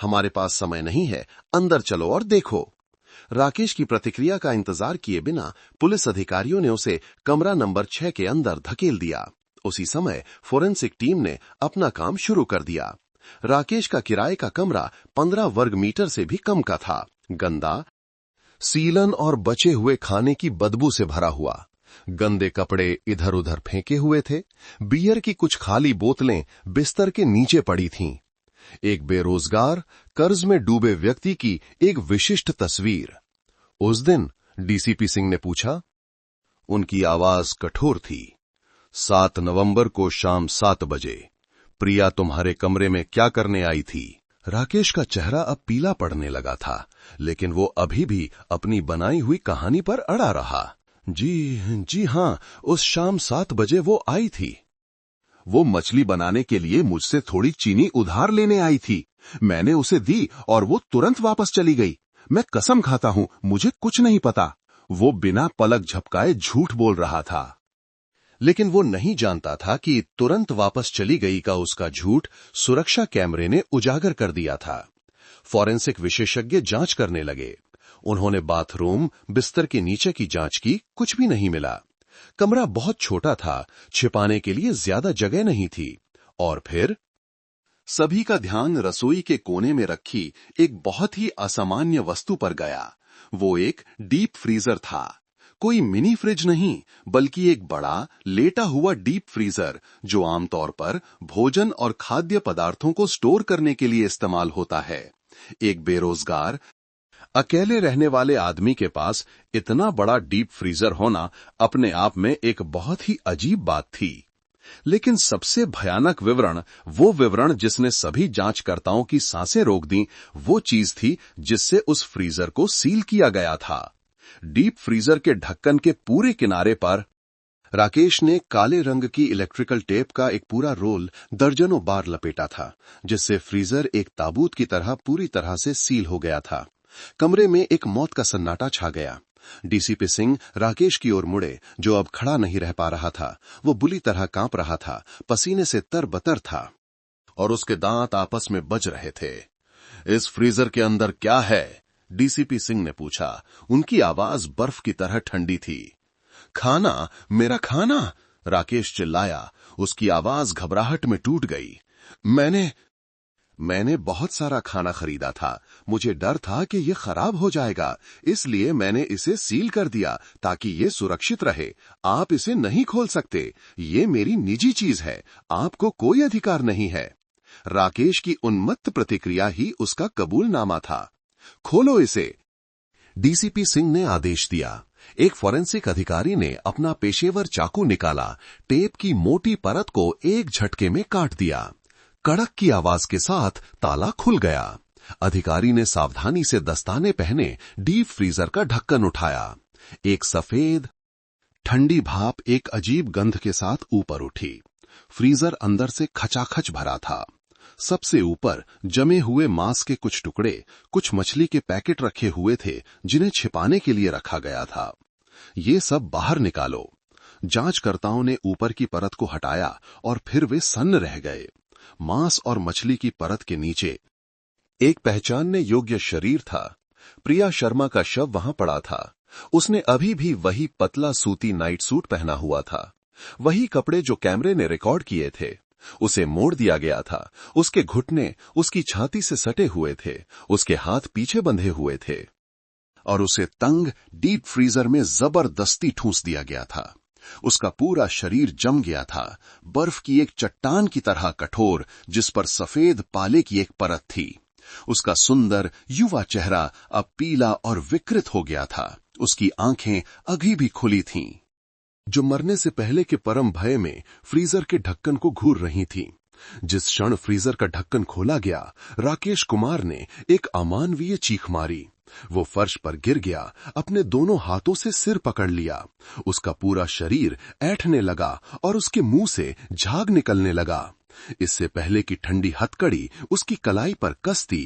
हमारे पास समय नहीं है, अंदर चलो और देखो। राकेश की प्रतिक्रिया का इंतजार किए बिना पुलिस अधिकारियों ने उसे कमरा नंबर 6 के अंदर धकेल दिया। उसी समय फोरेंसिक टीम ने अपना काम शुरू कर दिया। राकेश का किराए का कमरा 15 वर्ग मीटर से भी कम का था। गंदा, सीलन और बचे हुए खाने की बदबू से भरा हुआ। गंदे कपड़े इधर उधर फेंके हुए थे। बियर की कुछ खाली बोतलें बिस्तर के नीचे पड़ी थीं। एक बेरोजगार, कर्ज में डूबे व्यक्ति की एक विशिष्ट तस्वीर। उस दिन डीसीपी सिंह ने पूछा। उनकी आवाज कठोर थी। 7 नवंबर को शाम 7 बजे प्रिया तुम्हारे कमरे में क्या करने आई थी? राकेश का चेहरा अब पीला पड़ने लगा था, लेकिन वो अभी भी अपनी बनाई हुई कहानी पर अड़ा रहा। जी हां, उस शाम 7 बजे वो आई थी। वो मछली बनाने के लिए मुझसे थोड़ी चीनी उधार लेने आई थी। मैंने उसे दी और वो तुरंत वापस चली गई। मैं कसम खाता हूं, मुझे कुछ नहीं पता। वो बिना पलक झपकाए झूठ बोल रहा था। लेकिन वो नहीं जानता था कि तुरंत वापस चली गई का उसका झूठ सुरक्षा कैमरे ने उजागर कर दिया था। फॉरेंसिक विशेषज्ञ जांच करने लगे। उन्होंने बाथरूम, बिस्तर के नीचे की जांच की, कुछ भी नहीं मिला। कमरा बहुत छोटा था, छिपाने के लिए ज्यादा जगह नहीं थी। और फिर सभी का ध्यान रसोई के कोने में रखी एक बहुत ही असामान्य वस्तु पर गया। वो एक डीप फ्रीजर था। कोई मिनी फ्रिज नहीं, बल्कि एक बड़ा लेटा हुआ डीप फ्रीजर, जो आमतौर पर भोजन और खाद्य पदार्थों को स्टोर करने के लिए इस्तेमाल होता है। एक बेरोजगार, अकेले रहने वाले आदमी के पास इतना बड़ा डीप फ्रीजर होना अपने आप में एक बहुत ही अजीब बात थी। लेकिन सबसे भयानक विवरण, वो विवरण जिसने सभी जांचकर्ताओं की सांसें रोक दी, वो चीज थी जिससे उस फ्रीजर को सील किया गया था। डीप फ्रीजर के ढक्कन के पूरे किनारे पर राकेश ने काले रंग की इलेक्ट्रिकल टेप का एक पूरा रोल दर्जनों बार लपेटा था, जिससे फ्रीजर एक ताबूत की तरह पूरी तरह से सील हो गया था। कमरे में एक मौत का सन्नाटा छा गया। डीसीपी सिंह राकेश की ओर मुड़े, जो अब खड़ा नहीं रह पा रहा था। वो बुरी तरह कांप रहा था, पसीने से तरबतर था और उसके दांत आपस में बज रहे थे। इस फ्रीजर के अंदर क्या है? डीसीपी सिंह ने पूछा। उनकी आवाज बर्फ की तरह ठंडी थी। खाना, मेरा खाना, राकेश चिल्लाया। उसकी आवाज घबराहट में टूट गई। मैंने बहुत सारा खाना खरीदा था। मुझे डर था कि ये खराब हो जाएगा, इसलिए मैंने इसे सील कर दिया ताकि ये सुरक्षित रहे। आप इसे नहीं खोल सकते। ये मेरी निजी चीज है। आपको कोई अधिकार नहीं है। राकेश की उन्मत्त प्रतिक्रिया ही उसका कबूलनामा था। खोलो इसे, डीसीपी सिंह ने आदेश दिया। एक फॉरेंसिक अधिकारी ने अपना पेशेवर चाकू निकाला, टेप की मोटी परत को एक झटके में काट दिया। कड़क की आवाज के साथ ताला खुल गया। अधिकारी ने सावधानी से दस्ताने पहने डीप फ्रीजर का ढक्कन उठाया। एक सफेद ठंडी भाप एक अजीब गंध के साथ ऊपर उठी। फ्रीजर अंदर से खचाखच भरा था। सबसे ऊपर जमे हुए मांस के कुछ टुकड़े, कुछ मछली के पैकेट रखे हुए थे जिन्हें छिपाने के लिए रखा गया था। ये सब बाहर निकालो। जांचकर्ताओं ने ऊपर की परत को हटाया और फिर वे सन्न रह गए। मांस और मछली की परत के नीचे एक पहचानने योग्य शरीर था। प्रिया शर्मा का शव वहां पड़ा था। उसने अभी भी वही पतला सूती नाइट सूट पहना हुआ था, वही कपड़े जो कैमरे ने रिकॉर्ड किए थे। उसे मोड़ दिया गया था। उसके घुटने उसकी छाती से सटे हुए थे, उसके हाथ पीछे बंधे हुए थे और उसे तंग डीप फ्रीजर में जबरदस्ती ठूंस दिया गया था। उसका पूरा शरीर जम गया था, बर्फ की एक चट्टान की तरह कठोर, जिस पर सफेद पाले की एक परत थी। उसका सुंदर युवा चेहरा अब पीला और विकृत हो गया था। उसकी आंखें अभी भी खुली थीं, जो मरने से पहले के परम भय में फ्रीजर के ढक्कन को घूर रही थीं। जिस क्षण फ्रीजर का ढक्कन खोला गया, राकेश कुमार ने एक अमानवीय चीख मारी। वो फर्श पर गिर गया, अपने दोनों हाथों से सिर पकड़ लिया। उसका पूरा शरीर ऐंठने लगा और उसके मुंह से झाग निकलने लगा। इससे पहले कि ठंडी हथकड़ी उसकी कलाई पर कसती।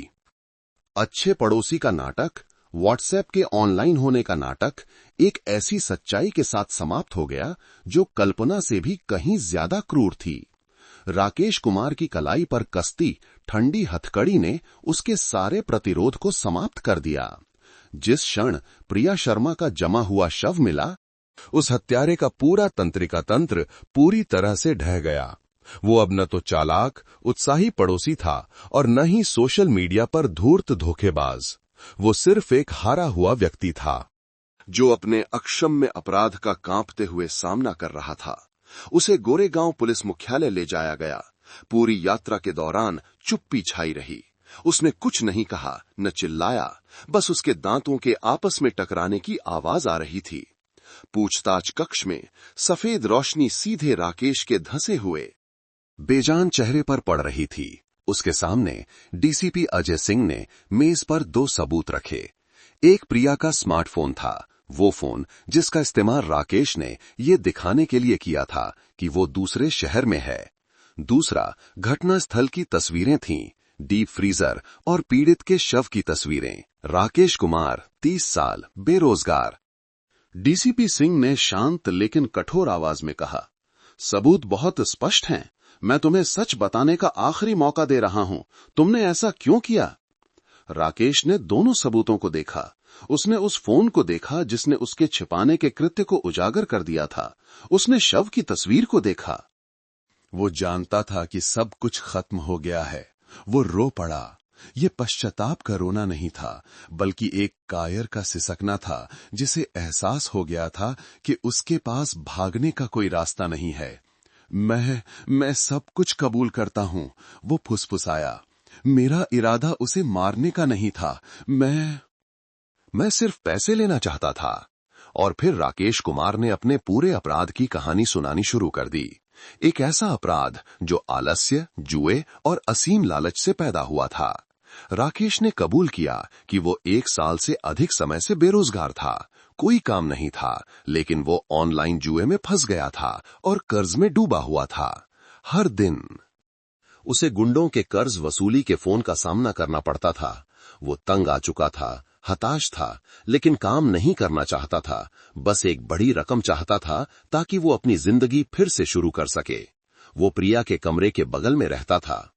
अच्छे पड़ोसी का नाटक, व्हाट्सएप के ऑनलाइन होने का नाटक एक ऐसी सच्चाई के साथ समाप्त हो गया जो कल्पना से भी कहीं ज्यादा क्रूर थी। राकेश कुमार की कलाई पर कसती ठंडी हथकड़ी ने उसके सारे प्रतिरोध को समाप्त कर दिया। जिस क्षण प्रिया शर्मा का जमा हुआ शव मिला, उस हत्यारे का पूरा तंत्रिका तंत्र पूरी तरह से ढह गया। वो अब न तो चालाक, उत्साही पड़ोसी था और न ही सोशल मीडिया पर धूर्त धोखेबाज। वो सिर्फ एक हारा हुआ व्यक्ति था जो अपने अक्षम्य अपराध का कांपते हुए सामना कर रहा था। उसे गोरेगांव पुलिस मुख्यालय ले जाया गया। पूरी यात्रा के दौरान चुप्पी छाई रही। उसने कुछ नहीं कहा, न चिल्लाया, बस उसके दांतों के आपस में टकराने की आवाज आ रही थी। पूछताछ कक्ष में सफेद रोशनी सीधे राकेश के धंसे हुए बेजान चेहरे पर पड़ रही थी। उसके सामने डीसीपी अजय सिंह ने मेज पर 2 सबूत रखे। एक प्रिया का स्मार्टफोन था, वो फोन जिसका इस्तेमाल राकेश ने ये दिखाने के लिए किया था कि वो दूसरे शहर में है। दूसरा घटनास्थल की तस्वीरें थीं, डीप फ्रीजर और पीड़ित के शव की तस्वीरें। राकेश कुमार 30 साल, बेरोजगार। डीसीपी सिंह ने शांत लेकिन कठोर आवाज में कहा, सबूत बहुत स्पष्ट हैं। मैं तुम्हें सच बताने का आखिरी मौका दे रहा हूं। तुमने ऐसा क्यों किया? राकेश ने दोनों सबूतों को देखा। उसने उस फोन को देखा जिसने उसके छिपाने के कृत्य को उजागर कर दिया था। उसने शव की तस्वीर को देखा। वो जानता था कि सब कुछ खत्म हो गया है। वो रो पड़ा। ये पश्चाताप का रोना नहीं था, बल्कि एक कायर का सिसकना था, जिसे एहसास हो गया था कि उसके पास भागने का कोई रास्ता नहीं है। मैं सब कुछ कबूल करता हूं, वो फुसफुसाया। मेरा इरादा उसे मारने का नहीं था। मैं सिर्फ पैसे लेना चाहता था। और फिर राकेश कुमार ने अपने पूरे अपराध की कहानी सुनानी शुरू कर दी। एक ऐसा अपराध जो आलस्य, जुए और असीम लालच से पैदा हुआ था। राकेश ने कबूल किया कि वो 1 साल से अधिक समय से बेरोजगार था। कोई काम नहीं था, लेकिन वो ऑनलाइन जुए में फंस गया था और कर्ज में डूबा हुआ था। हर दिन उसे गुंडों के कर्ज वसूली के फोन का सामना करना पड़ता था। वो तंग आ चुका था, हताश था, लेकिन काम नहीं करना चाहता था। बस एक बड़ी रकम चाहता था ताकि वो अपनी जिंदगी फिर से शुरू कर सके। वो प्रिया के कमरे के बगल में रहता था।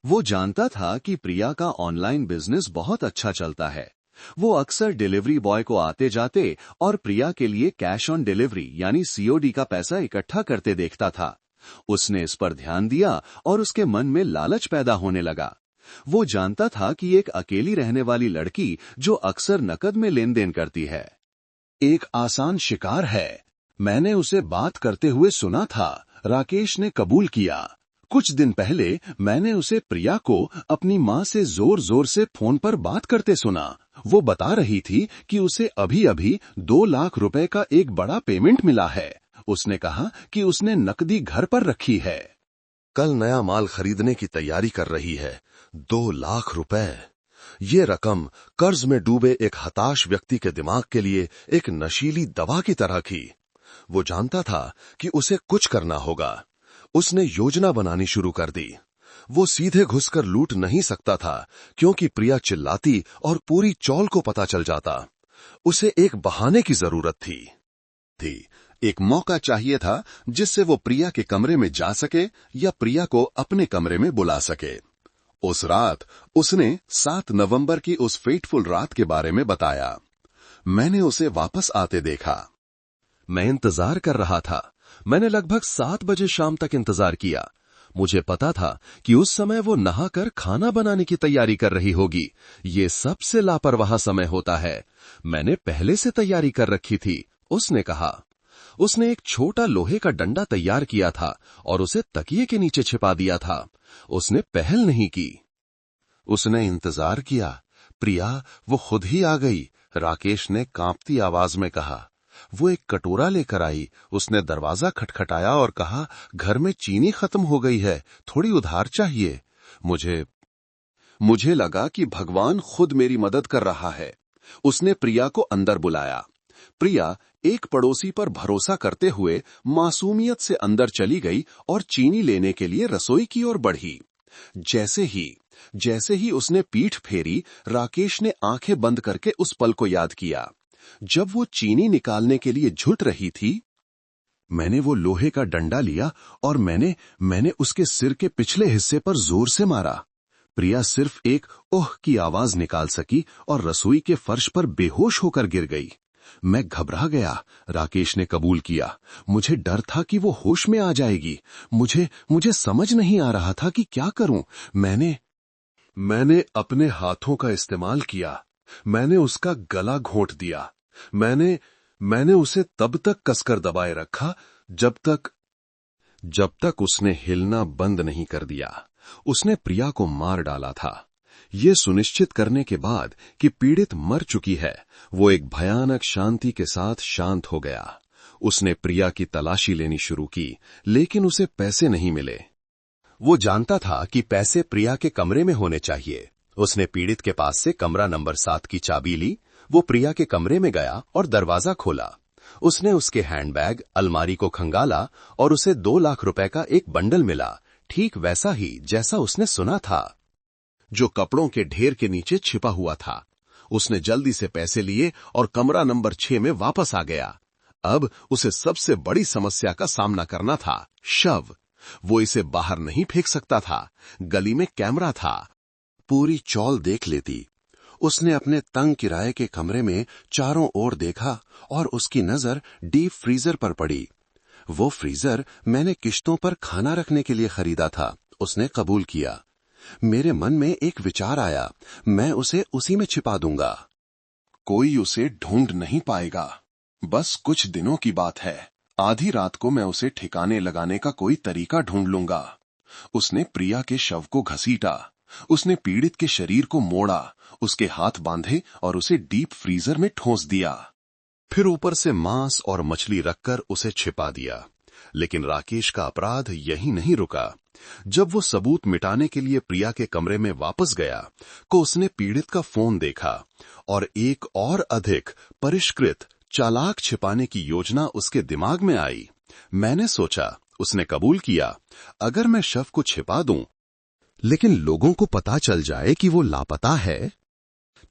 वो जानता था कि प्रिया का ऑनलाइन बिजनेस बहुत अच्छा चलता है। वो अक्सर डिलीवरी बॉय को आते जाते और प्रिया के लिए कैश ऑन डिलीवरी यानी सीओडी का पैसा इकट्ठा करते देखता था। उसने इस पर ध्यान दिया और उसके मन में लालच पैदा होने लगा। वो जानता था कि एक अकेली रहने वाली लड़की जो अक्सर नकद में लेन देन करती है एक आसान शिकार है। मैंने उसे बात करते हुए सुना था, राकेश ने कबूल किया। कुछ दिन पहले मैंने उसे प्रिया को अपनी माँ से जोर जोर से फोन पर बात करते सुना। वो बता रही थी कि उसे अभी अभी 2 लाख रुपए का एक बड़ा पेमेंट मिला है। उसने कहा कि उसने नकदी घर पर रखी है, कल नया माल खरीदने की तैयारी कर रही है। 2 लाख रुपए, ये रकम कर्ज में डूबे एक हताश व्यक्ति के दिमाग के लिए एक नशीली दवा की तरह थी। वो जानता था कि उसे कुछ करना होगा। उसने योजना बनानी शुरू कर दी। वो सीधे घुसकर लूट नहीं सकता था क्योंकि प्रिया चिल्लाती और पूरी चौल को पता चल जाता। उसे एक बहाने की जरूरत थी। एक मौका चाहिए था जिससे वो प्रिया के कमरे में जा सके या प्रिया को अपने कमरे में बुला सके। उस रात उसने 7 नवंबर की उस फेटफुल रात के बारे में बताया। मैंने उसे वापस आते देखा। मैं इंतजार कर रहा था। मैंने लगभग 7 बजे शाम तक इंतजार किया। मुझे पता था कि उस समय वो नहाकर खाना बनाने की तैयारी कर रही होगी। ये सबसे लापरवाह समय होता है। मैंने पहले से तैयारी कर रखी थी, उसने कहा। उसने एक छोटा लोहे का डंडा तैयार किया था और उसे तकिए के नीचे छिपा दिया था। उसने पहल नहीं की। उसने इंतजार किया। प्रिया वो खुद ही आ गई, राकेश ने कांपती आवाज में कहा। वो एक कटोरा लेकर आई। उसने दरवाजा खटखटाया और कहा, घर में चीनी खत्म हो गई है, थोड़ी उधार चाहिए। मुझे लगा कि भगवान खुद मेरी मदद कर रहा है। उसने प्रिया को अंदर बुलाया। प्रिया एक पड़ोसी पर भरोसा करते हुए मासूमियत से अंदर चली गई और चीनी लेने के लिए रसोई की ओर बढ़ी। जैसे ही उसने पीठ फेरी, राकेश ने आंखें बंद करके उस पल को याद किया जब वो चीनी निकालने के लिए झुट रही थी। मैंने वो लोहे का डंडा लिया और मैंने उसके सिर के पिछले हिस्से पर जोर से मारा। प्रिया सिर्फ एक ओह की आवाज निकाल सकी और रसोई के फर्श पर बेहोश होकर गिर गई। मैं घबरा गया। राकेश ने कबूल किया। मुझे डर था कि वो होश में आ जाएगी। मुझे समझ नहीं आ रहा था कि क्या करूं। मैंने अपने हाथों का इस्तेमाल किया। मैंने उसका गला घोंट दिया। मैंने उसे तब तक कसकर दबाए रखा जब तक उसने हिलना बंद नहीं कर दिया। उसने प्रिया को मार डाला था। ये सुनिश्चित करने के बाद कि पीड़ित मर चुकी है, वो एक भयानक शांति के साथ शांत हो गया। उसने प्रिया की तलाशी लेनी शुरू की, लेकिन उसे पैसे नहीं मिले। वो जानता था कि पैसे प्रिया के कमरे में होने चाहिए। उसने पीड़ित के पास से कमरा नंबर 7 की चाबी ली। वो प्रिया के कमरे में गया और दरवाजा खोला। उसने उसके हैंडबैग, अलमारी को खंगाला और उसे 2 लाख रुपए का एक बंडल मिला, ठीक वैसा ही जैसा उसने सुना था, जो कपड़ों के ढेर के नीचे छिपा हुआ था। उसने जल्दी से पैसे लिए और कमरा नंबर 6 में वापस आ गया। अब उसे सबसे बड़ी समस्या का सामना करना था, शव। वो इसे बाहर नहीं फेंक सकता था। गली में कैमरा था, पूरी चौल देख लेती। उसने अपने तंग किराए के कमरे में चारों ओर देखा और उसकी नजर डीप फ्रीजर पर पड़ी। वो फ्रीजर मैंने किश्तों पर खाना रखने के लिए खरीदा था, उसने कबूल किया। मेरे मन में एक विचार आया, मैं उसे उसी में छिपा दूंगा। कोई उसे ढूंढ नहीं पाएगा। बस कुछ दिनों की बात है। आधी रात को मैं उसे ठिकाने लगाने का कोई तरीका ढूंढ लूंगा। उसने प्रिया के शव को घसीटा। उसने पीड़ित के शरीर को मोड़ा, उसके हाथ बांधे और उसे डीप फ्रीजर में ठोंस दिया। फिर ऊपर से मांस और मछली रखकर उसे छिपा दिया। लेकिन राकेश का अपराध यहीं नहीं रुका। जब वो सबूत मिटाने के लिए प्रिया के कमरे में वापस गया, को उसने पीड़ित का फोन देखा और एक और अधिक परिष्कृत, चालाक छिपाने की योजना उसके दिमाग में आई। मैंने सोचा, उसने कबूल किया, अगर मैं शव को छिपा दूं, लेकिन लोगों को पता चल जाए कि वो लापता है,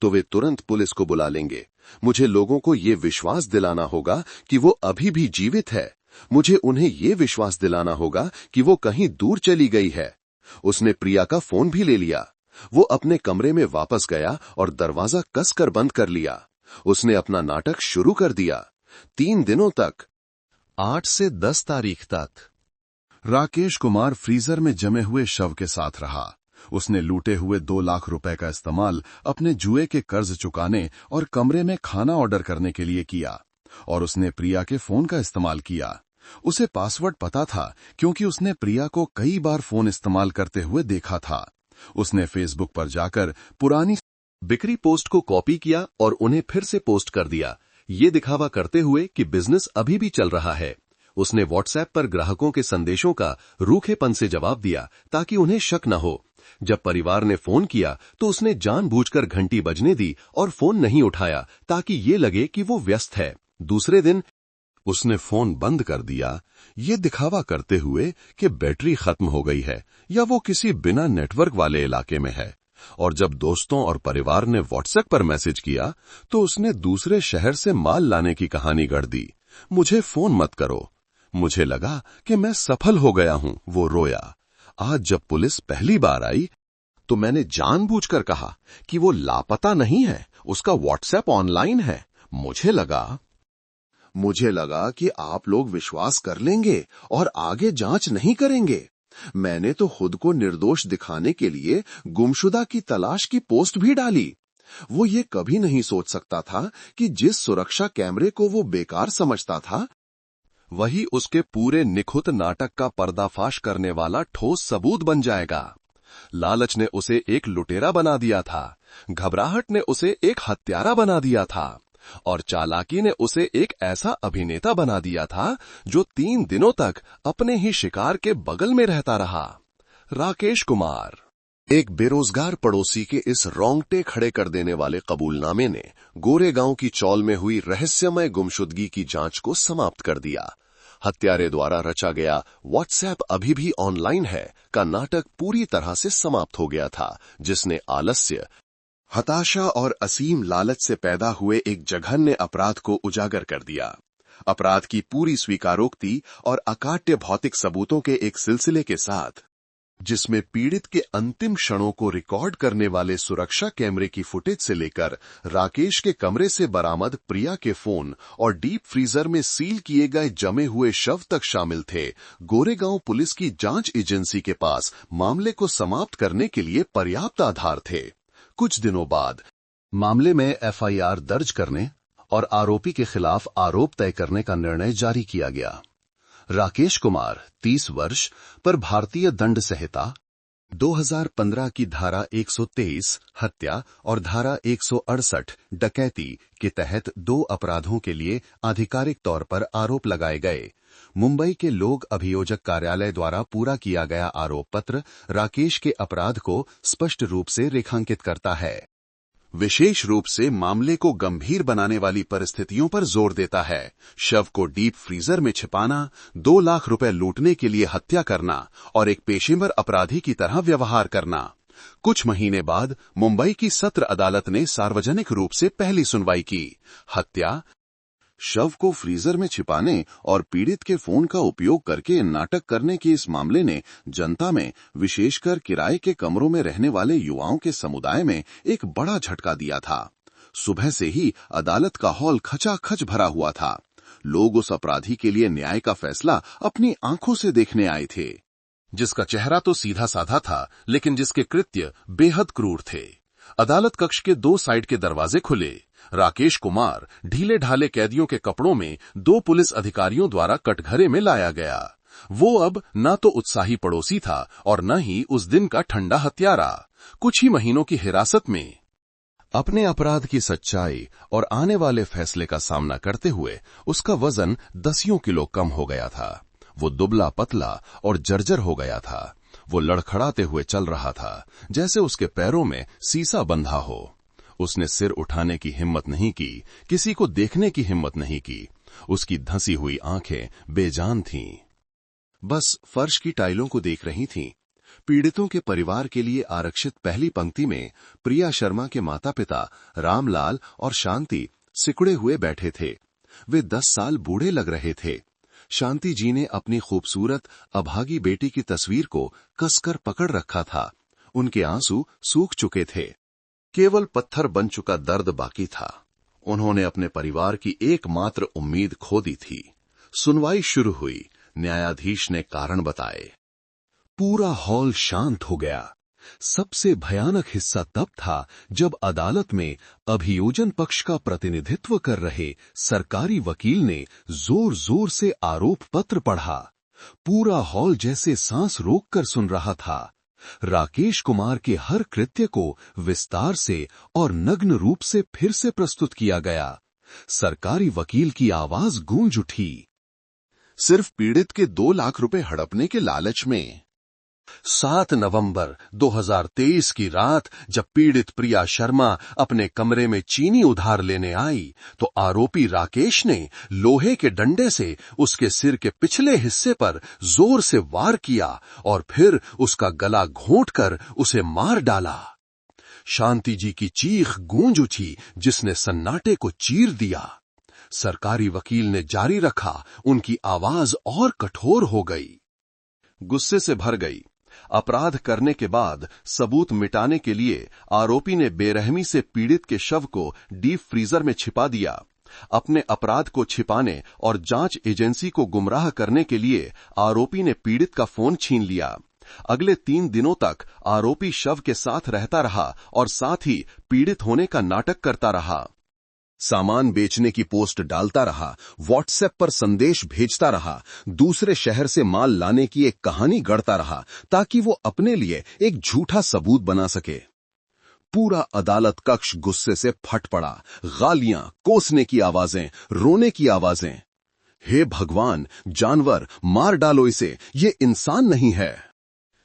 तो वे तुरंत पुलिस को बुला लेंगे। मुझे लोगों को ये विश्वास दिलाना होगा कि वो अभी भी जीवित है। मुझे उन्हें ये विश्वास दिलाना होगा कि वो कहीं दूर चली गई है। उसने प्रिया का फोन भी ले लिया। वो अपने कमरे में वापस गया और दरवाजा कसकर बंद कर लिया। उसने अपना नाटक शुरू कर दिया। 3 दिनों तक, 8 से 10 तारीख तक, राकेश कुमार फ्रीजर में जमे हुए शव के साथ रहा। उसने लूटे हुए 2 लाख रुपए का इस्तेमाल अपने जुए के कर्ज चुकाने और कमरे में खाना ऑर्डर करने के लिए किया, और उसने प्रिया के फोन का इस्तेमाल किया। उसे पासवर्ड पता था क्योंकि उसने प्रिया को कई बार फोन इस्तेमाल करते हुए देखा था। उसने फेसबुक पर जाकर पुरानी बिक्री पोस्ट को कॉपी किया और उन्हें फिर से पोस्ट कर दिया, ये दिखावा करते हुए कि बिजनेस अभी भी चल रहा है। उसने व्हाट्सएप पर ग्राहकों के संदेशों का रूखेपन से जवाब दिया ताकि उन्हें शक न हो। जब परिवार ने फोन किया तो उसने जानबूझकर घंटी बजने दी और फोन नहीं उठाया ताकि ये लगे कि वो व्यस्त है। दूसरे दिन उसने फोन बंद कर दिया, ये दिखावा करते हुए कि बैटरी खत्म हो गई है या वो किसी बिना नेटवर्क वाले इलाके में है। और जब दोस्तों और परिवार ने व्हाट्सएप पर मैसेज किया तो उसने दूसरे शहर से माल लाने की कहानी गढ़ दी। मुझे फोन मत करो। मुझे लगा कि मैं सफल हो गया हूं, वो रोया। आज जब पुलिस पहली बार आई तो मैंने जानबूझकर कहा कि वो लापता नहीं है, उसका व्हाट्सएप ऑनलाइन है। मुझे लगा कि आप लोग विश्वास कर लेंगे और आगे जांच नहीं करेंगे। मैंने तो खुद को निर्दोष दिखाने के लिए गुमशुदा की तलाश की पोस्ट भी डाली। वो ये कभी नहीं सोच सकता था कि जिस सुरक्षा कैमरे को वो बेकार समझता था, वही उसके पूरे निखुत नाटक का पर्दाफाश करने वाला ठोस सबूत बन जाएगा। लालच ने उसे एक लुटेरा बना दिया था, घबराहट ने उसे एक हत्यारा बना दिया था, और चालाकी ने उसे एक ऐसा अभिनेता बना दिया था जो 3 दिनों तक अपने ही शिकार के बगल में रहता रहा। राकेश कुमार। एक बेरोजगार पड़ोसी के इस रोंगटे खड़े कर देने वाले कबूलनामे ने गोरेगांव की चौल में हुई रहस्यमय गुमशुदगी की जांच को समाप्त कर दिया। हत्यारे द्वारा रचा गया व्हाट्सएप अभी भी ऑनलाइन है का नाटक पूरी तरह से समाप्त हो गया था, जिसने आलस्य, हताशा और असीम लालच से पैदा हुए एक जघन्य अपराध को उजागर कर दिया। अपराध की पूरी स्वीकारोक्ति और अकाट्य भौतिक सबूतों के एक सिलसिले के साथ, जिसमें पीड़ित के अंतिम क्षणों को रिकॉर्ड करने वाले सुरक्षा कैमरे की फुटेज से लेकर राकेश के कमरे से बरामद प्रिया के फोन और डीप फ्रीजर में सील किए गए जमे हुए शव तक शामिल थे। गोरेगांव पुलिस की जांच एजेंसी के पास मामले को समाप्त करने के लिए पर्याप्त आधार थे। कुछ दिनों बाद मामले में एफआईआर दर्ज करने और आरोपी के खिलाफ आरोप तय करने का निर्णय जारी किया गया। राकेश कुमार 30 वर्ष पर भारतीय दंड संहिता 2015 की धारा 123 हत्या और धारा 168 डकैती के तहत 2 अपराधों के लिए आधिकारिक तौर पर आरोप लगाए गए। मुंबई के लोक अभियोजक कार्यालय द्वारा पूरा किया गया आरोप पत्र राकेश के अपराध को स्पष्ट रूप से रेखांकित करता है, विशेष रूप से मामले को गंभीर बनाने वाली परिस्थितियों पर जोर देता है। शव को डीप फ्रीजर में छिपाना, 2 लाख रुपए लूटने के लिए हत्या करना और एक पेशेवर अपराधी की तरह व्यवहार करना। कुछ महीने बाद मुंबई की सत्र अदालत ने सार्वजनिक रूप से पहली सुनवाई की। हत्या, शव को फ्रीजर में छिपाने और पीड़ित के फोन का उपयोग करके नाटक करने के इस मामले ने जनता में, विशेषकर किराए के कमरों में रहने वाले युवाओं के समुदाय में एक बड़ा झटका दिया था। सुबह से ही अदालत का हॉल खचाखच भरा हुआ था। लोग उस अपराधी के लिए न्याय का फैसला अपनी आंखों से देखने आए थे, जिसका चेहरा तो सीधा साधा था, लेकिन जिसके कृत्य बेहद क्रूर थे। अदालत कक्ष के 2 साइड के दरवाजे खुले। राकेश कुमार ढीले ढाले कैदियों के कपड़ों में 2 पुलिस अधिकारियों द्वारा कटघरे में लाया गया। वो अब न तो उत्साही पड़ोसी था और न ही उस दिन का ठंडा हत्यारा। कुछ ही महीनों की हिरासत में अपने अपराध की सच्चाई और आने वाले फैसले का सामना करते हुए उसका वजन 10 किलो कम हो गया था। वो दुबला पतला और जर्जर हो गया था। वो लड़खड़ाते हुए चल रहा था, जैसे उसके पैरों में सीसा बंधा हो। उसने सिर उठाने की हिम्मत नहीं की, किसी को देखने की हिम्मत नहीं की। उसकी धंसी हुई आंखें बेजान थीं, बस फर्श की टाइलों को देख रही थीं। पीड़ितों के परिवार के लिए आरक्षित पहली पंक्ति में प्रिया शर्मा के माता-पिता रामलाल और शांति सिकुड़े हुए बैठे थे। वे 10 साल बूढ़े लग रहे थे। शांति जी ने अपनी खूबसूरत अभागी बेटी की तस्वीर को कसकर पकड़ रखा था। उनके आंसू सूख चुके थे, केवल पत्थर बन चुका दर्द बाकी था। उन्होंने अपने परिवार की एकमात्र उम्मीद खो दी थी। सुनवाई शुरू हुई। न्यायाधीश ने कारण बताए। पूरा हॉल शांत हो गया। सबसे भयानक हिस्सा तब था जब अदालत में अभियोजन पक्ष का प्रतिनिधित्व कर रहे सरकारी वकील ने जोर जोर से आरोप पत्र पढ़ा। पूरा हॉल जैसे सांस रोककर सुन रहा था। राकेश कुमार के हर कृत्य को विस्तार से और नग्न रूप से फिर से प्रस्तुत किया गया। सरकारी वकील की आवाज गूंज उठी। सिर्फ पीड़ित के 2 लाख रुपए हड़पने के लालच में। 7 नवंबर 2023 की रात जब पीड़ित प्रिया शर्मा अपने कमरे में चीनी उधार लेने आई तो आरोपी राकेश ने लोहे के डंडे से उसके सिर के पिछले हिस्से पर जोर से वार किया और फिर उसका गला घोंटकर उसे मार डाला। शांति जी की चीख गूंज उठी जिसने सन्नाटे को चीर दिया। सरकारी वकील ने जारी रखा, उनकी आवाज और कठोर हो गई, गुस्से से भर गई। अपराध करने के बाद सबूत मिटाने के लिए आरोपी ने बेरहमी से पीड़ित के शव को डीप फ्रीजर में छिपा दिया। अपने अपराध को छिपाने और जांच एजेंसी को गुमराह करने के लिए आरोपी ने पीड़ित का फोन छीन लिया। अगले 3 दिनों तक आरोपी शव के साथ रहता रहा और साथ ही पीड़ित होने का नाटक करता रहा। सामान बेचने की पोस्ट डालता रहा, व्हाट्सएप पर संदेश भेजता रहा, दूसरे शहर से माल लाने की एक कहानी गढ़ता रहा ताकि वो अपने लिए एक झूठा सबूत बना सके। पूरा अदालत कक्ष गुस्से से फट पड़ा। गालियां, कोसने की आवाजें, रोने की आवाजें। हे भगवान, जानवर, मार डालो इसे, ये इंसान नहीं है।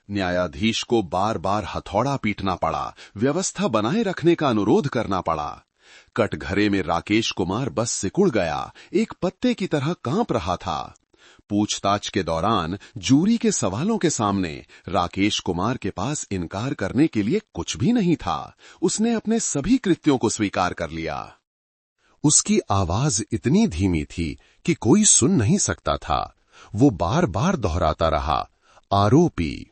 न्यायाधीश को बार बार हथौड़ा पीटना पड़ा, व्यवस्था बनाए रखने का अनुरोध करना पड़ा। कटघरे में राकेश कुमार बस सिकुड़ गया, एक पत्ते की तरह कांप रहा था। पूछताछ के दौरान जूरी के सवालों के सामने राकेश कुमार के पास इनकार करने के लिए कुछ भी नहीं था। उसने अपने सभी कृत्यों को स्वीकार कर लिया। उसकी आवाज इतनी धीमी थी कि कोई सुन नहीं सकता था। वो बार बार दोहराता रहा, आरोपी।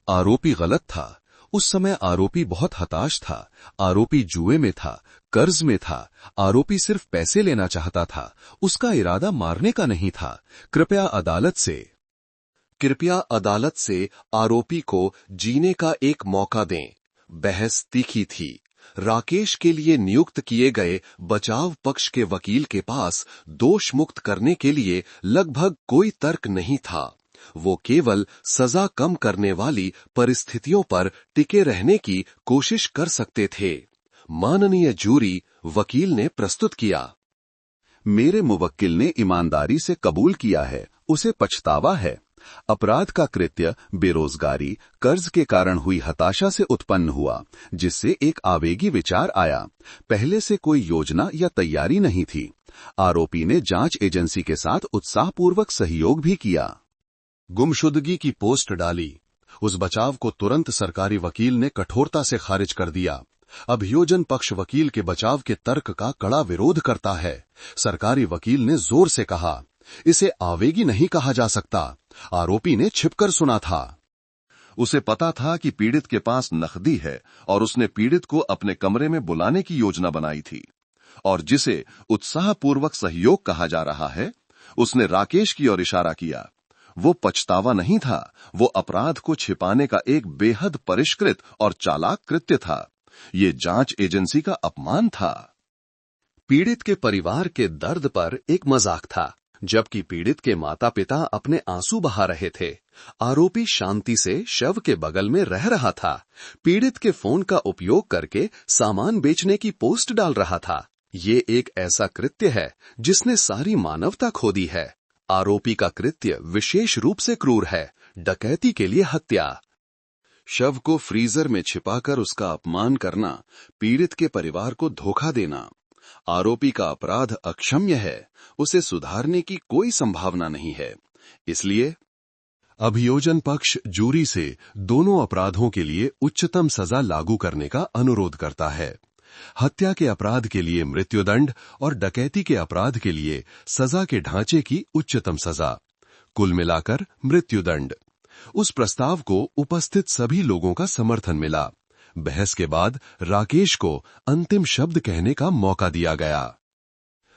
आरोपी गलत था। उस समय आरोपी बहुत हताश था। आरोपी जुए में था, कर्ज में था। आरोपी सिर्फ पैसे लेना चाहता था। उसका इरादा मारने का नहीं था। कृपया अदालत से आरोपी को जीने का एक मौका दें। बहस तीखी थी। राकेश के लिए नियुक्त किए गए बचाव पक्ष के वकील के पास दोष मुक्त करने के लिए लगभग कोई तर्क नहीं था। वो केवल सजा कम करने वाली परिस्थितियों पर टिके रहने की कोशिश कर सकते थे। माननीय जूरी, वकील ने प्रस्तुत किया। मेरे मुवक्किल ने ईमानदारी से कबूल किया है, उसे पछतावा है। अपराध का कृत्य बेरोजगारी, कर्ज के कारण हुई हताशा से उत्पन्न हुआ, जिससे एक आवेगी विचार आया। पहले से कोई योजना या तैयारी नहीं थी। आरोपी ने जांच एजेंसी के साथ उत्साहपूर्वक सहयोग भी किया। गुमशुदगी की पोस्ट डाली। उस बचाव को तुरंत सरकारी वकील ने कठोरता से खारिज कर दिया। अभियोजन पक्ष वकील के बचाव के तर्क का कड़ा विरोध करता है। सरकारी वकील ने जोर से कहा, इसे आवेगी नहीं कहा जा सकता। आरोपी ने छिपकर सुना था। उसे पता था कि पीड़ित के पास नकदी है और उसने पीड़ित को अपने कमरे में बुलाने की योजना बनाई थी। और जिसे उत्साहपूर्वक सहयोग कहा जा रहा है, उसने राकेश की ओर इशारा किया। वो पछतावा नहीं था, वो अपराध को छिपाने का एक बेहद परिष्कृत और चालाक कृत्य था। ये जांच एजेंसी का अपमान था। पीड़ित के परिवार के दर्द पर एक मजाक था। जबकि पीड़ित के माता पिता अपने आंसू बहा रहे थे, आरोपी शांति से शव के बगल में रह रहा था। पीड़ित के फोन का उपयोग करके सामान बेचने की पोस्ट डाल रहा था। ये एक ऐसा कृत्य है जिसने सारी मानवता खो दी है। आरोपी का कृत्य विशेष रूप से क्रूर है, डकैती के लिए हत्या। शव को फ्रीजर में छिपाकर उसका अपमान करना, पीड़ित के परिवार को धोखा देना। आरोपी का अपराध अक्षम्य है, उसे सुधारने की कोई संभावना नहीं है। इसलिए अभियोजन पक्ष जूरी से दोनों अपराधों के लिए उच्चतम सजा लागू करने का अनुरोध करता है। हत्या के अपराध के लिए मृत्युदंड और डकैती के अपराध के लिए सजा के ढांचे की उच्चतम सजा, कुल मिलाकर मृत्युदंड। उस प्रस्ताव को उपस्थित सभी लोगों का समर्थन मिला। बहस के बाद राकेश को अंतिम शब्द कहने का मौका दिया गया।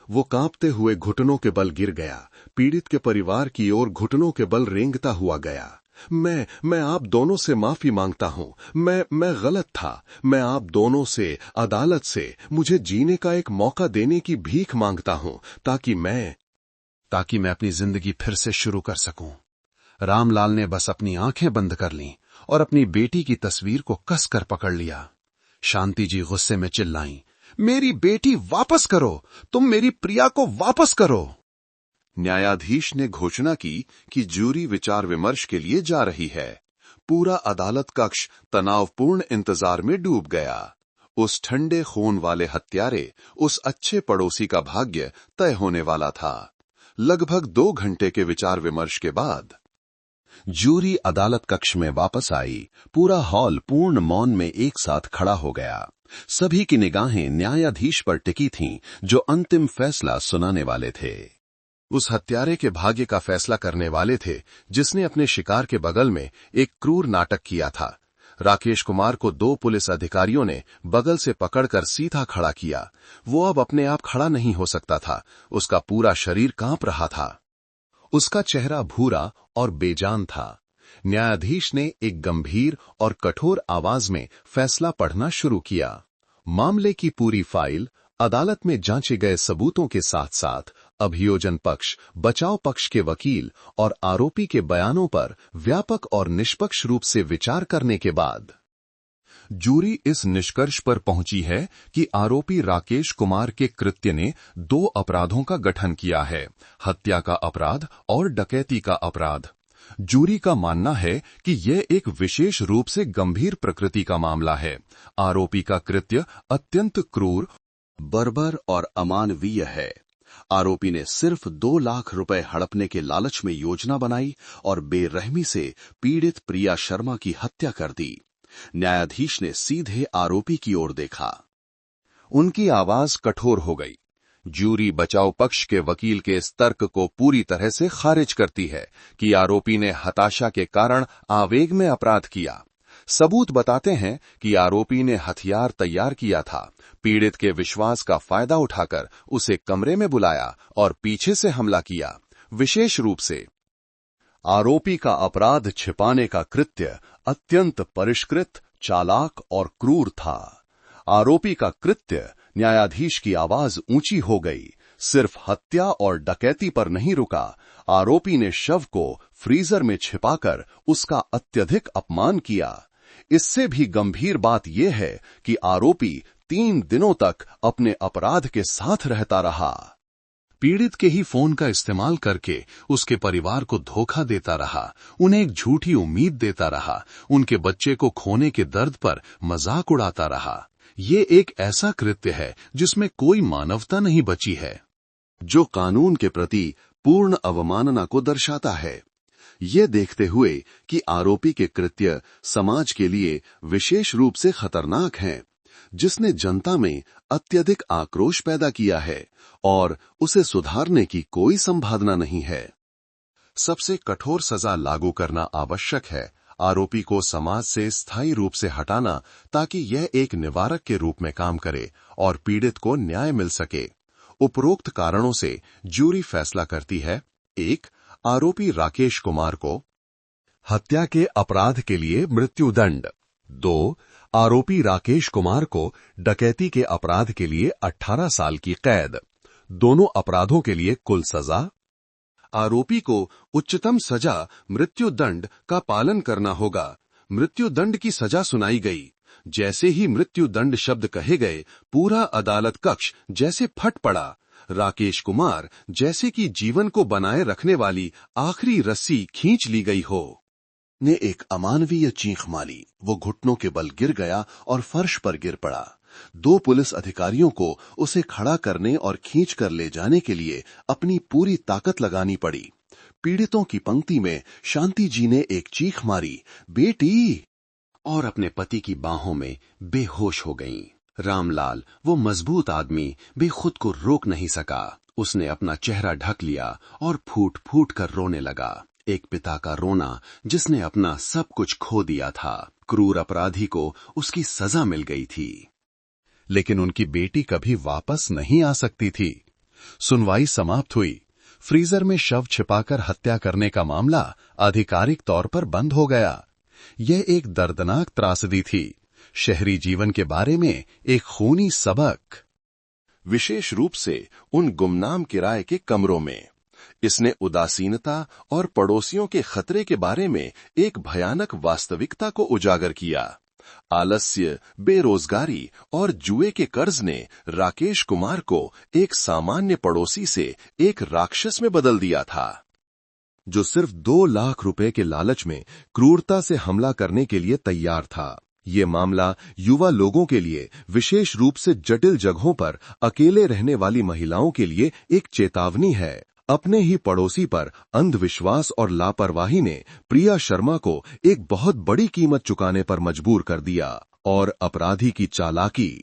वो कांपते हुए घुटनों के बल गिर गया। पीड़ित के परिवार की ओर घुटनों के बल रेंगता हुआ गया। मैं आप दोनों से माफी मांगता हूं। मैं गलत था। मैं आप दोनों से, अदालत से मुझे जीने का एक मौका देने की भीख मांगता हूं, ताकि मैं अपनी जिंदगी फिर से शुरू कर सकूं। रामलाल ने बस अपनी आंखें बंद कर लीं और अपनी बेटी की तस्वीर को कसकर पकड़ लिया। शांति जी गुस्से में चिल्लाईं, मेरी बेटी वापस करो, तुम मेरी प्रिया को वापस करो। न्यायाधीश ने घोषणा की कि जूरी विचार विमर्श के लिए जा रही है। पूरा अदालत कक्ष तनावपूर्ण इंतजार में डूब गया। उस ठंडे खून वाले हत्यारे, उस अच्छे पड़ोसी का भाग्य तय होने वाला था। लगभग 2 घंटे के विचार विमर्श के बाद जूरी अदालत कक्ष में वापस आई। पूरा हॉल पूर्ण मौन में एक साथ खड़ा हो गया। सभी की निगाहें न्यायाधीश पर टिकी थीं, जो अंतिम फैसला सुनाने वाले थे। उस हत्यारे के भाग्य का फैसला करने वाले थे जिसने अपने शिकार के बगल में एक क्रूर नाटक किया था। राकेश कुमार को 2 पुलिस अधिकारियों ने बगल से पकड़कर सीधा खड़ा किया। वो अब अपने आप खड़ा नहीं हो सकता था। उसका पूरा शरीर कांप रहा था। उसका चेहरा भूरा और बेजान था। न्यायाधीश ने एक गंभीर और कठोर आवाज में फैसला पढ़ना शुरू किया। मामले की पूरी फाइल, अदालत में जांचे गए सबूतों के साथ साथ अभियोजन पक्ष, बचाव पक्ष के वकील और आरोपी के बयानों पर व्यापक और निष्पक्ष रूप से विचार करने के बाद जूरी इस निष्कर्ष पर पहुंची है कि आरोपी राकेश कुमार के कृत्य ने 2 अपराधों का गठन किया है, हत्या का अपराध और डकैती का अपराध। जूरी का मानना है कि यह एक विशेष रूप से गंभीर प्रकृति का मामला है। आरोपी का कृत्य अत्यंत क्रूर, बर्बर और अमानवीय है। आरोपी ने सिर्फ 2 लाख रुपए हड़पने के लालच में योजना बनाई और बेरहमी से पीड़ित प्रिया शर्मा की हत्या कर दी। न्यायाधीश ने सीधे आरोपी की ओर देखा। उनकी आवाज कठोर हो गई। जूरी बचाव पक्ष के वकील के इस तर्क को पूरी तरह से खारिज करती है कि आरोपी ने हताशा के कारण आवेग में अपराध किया। सबूत बताते हैं कि आरोपी ने हथियार तैयार किया था, पीड़ित के विश्वास का फायदा उठाकर उसे कमरे में बुलाया और पीछे से हमला किया। विशेष रूप से आरोपी का अपराध छिपाने का कृत्य अत्यंत परिष्कृत, चालाक और क्रूर था। आरोपी का कृत्य, न्यायाधीश की आवाज ऊंची हो गई, सिर्फ हत्या और डकैती पर नहीं रुका। आरोपी ने शव को फ्रीजर में छिपाकर उसका अत्यधिक अपमान किया। इससे भी गंभीर बात यह है कि आरोपी 3 दिनों तक अपने अपराध के साथ रहता रहा। पीड़ित के ही फोन का इस्तेमाल करके उसके परिवार को धोखा देता रहा, उन्हें एक झूठी उम्मीद देता रहा, उनके बच्चे को खोने के दर्द पर मजाक उड़ाता रहा। ये एक ऐसा कृत्य है जिसमें कोई मानवता नहीं बची है, जो कानून के प्रति पूर्ण अवमानना को दर्शाता है। ये देखते हुए कि आरोपी के कृत्य समाज के लिए विशेष रूप से खतरनाक हैं, जिसने जनता में अत्यधिक आक्रोश पैदा किया है और उसे सुधारने की कोई संभावना नहीं है। सबसे कठोर सजा लागू करना आवश्यक है। आरोपी को समाज से स्थायी रूप से हटाना, ताकि यह एक निवारक के रूप में काम करे और पीड़ित को न्याय मिल सके। उपरोक्त कारणों से जूरी फैसला करती है: 1. आरोपी राकेश कुमार को हत्या के अपराध के लिए मृत्युदंड। 2. आरोपी राकेश कुमार को डकैती के अपराध के लिए 18 साल की कैद। दोनों अपराधों के लिए कुल सजा। आरोपी को उच्चतम सजा मृत्युदंड का पालन करना होगा। मृत्युदंड की सजा सुनाई गई। जैसे ही मृत्युदंड शब्द कहे गए, पूरा अदालत कक्ष जैसे फट पड़ा। राकेश कुमार जैसे कि जीवन को बनाए रखने वाली आखिरी रस्सी खींच ली गई हो। ने एक अमानवीय चीख मारी। वो घुटनों के बल गिर गया और फर्श पर गिर पड़ा। 2 पुलिस अधिकारियों को उसे खड़ा करने और खींच कर ले जाने के लिए अपनी पूरी ताकत लगानी पड़ी। पीड़ितों की पंक्ति में शांति जी ने एक चीख मारी, बेटी, और अपने पति की बाहों में बेहोश हो गईं। रामलाल, वो मजबूत आदमी, भी खुद को रोक नहीं सका। उसने अपना चेहरा ढक लिया और फूट फूट कर रोने लगा। एक पिता का रोना जिसने अपना सब कुछ खो दिया था। क्रूर अपराधी को उसकी सजा मिल गई थी, लेकिन उनकी बेटी कभी वापस नहीं आ सकती थी। सुनवाई समाप्त हुई। फ्रीजर में शव छिपाकर हत्या करने का मामला आधिकारिक तौर पर बंद हो गया। यह एक दर्दनाक त्रासदी थी, शहरी जीवन के बारे में एक खूनी सबक, विशेष रूप से उन गुमनाम किराए के कमरों में। इसने उदासीनता और पड़ोसियों के खतरे के बारे में एक भयानक वास्तविकता को उजागर किया। आलस्य, बेरोजगारी और जुए के कर्ज ने राकेश कुमार को एक सामान्य पड़ोसी से एक राक्षस में बदल दिया था, जो सिर्फ 2 लाख रुपए के लालच में क्रूरता से हमला करने के लिए तैयार था। ये मामला युवा लोगों के लिए, विशेष रूप से जटिल जगहों पर अकेले रहने वाली महिलाओं के लिए एक चेतावनी है। अपने ही पड़ोसी पर अंधविश्वास और लापरवाही ने प्रिया शर्मा को एक बहुत बड़ी कीमत चुकाने पर मजबूर कर दिया। और अपराधी की चालाकी,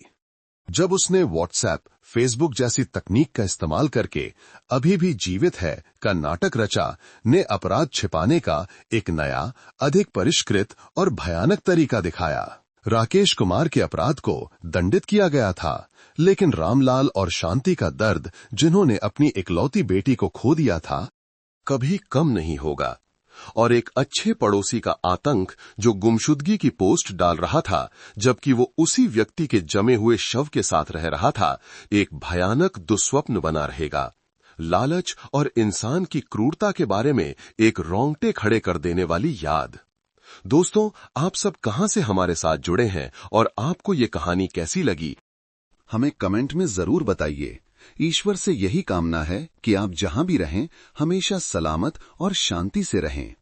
जब उसने व्हाट्सएप, फेसबुक जैसी तकनीक का इस्तेमाल करके अभी भी जीवित है का नाटक रचा, ने अपराध छिपाने का एक नया, अधिक परिष्कृत और भयानक तरीका दिखाया। राकेश कुमार के अपराध को दंडित किया गया था, लेकिन रामलाल और शांति का दर्द, जिन्होंने अपनी इकलौती बेटी को खो दिया था, कभी कम नहीं होगा। और एक अच्छे पड़ोसी का आतंक, जो गुमशुदगी की पोस्ट डाल रहा था जबकि वो उसी व्यक्ति के जमे हुए शव के साथ रह रहा था, एक भयानक दुस्वप्न बना रहेगा। लालच और इंसान की क्रूरता के बारे में एक रोंगटे खड़े कर देने वाली याद। दोस्तों, आप सब कहां से हमारे साथ जुड़े हैं और आपको ये कहानी कैसी लगी, हमें कमेंट में जरूर बताइए। ईश्वर से यही कामना है कि आप जहां भी रहें हमेशा सलामत और शांति से रहें।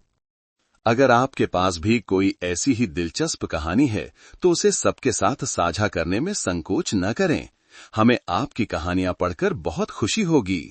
अगर आपके पास भी कोई ऐसी ही दिलचस्प कहानी है तो उसे सबके साथ साझा करने में संकोच न करें। हमें आपकी कहानियां पढ़कर बहुत खुशी होगी।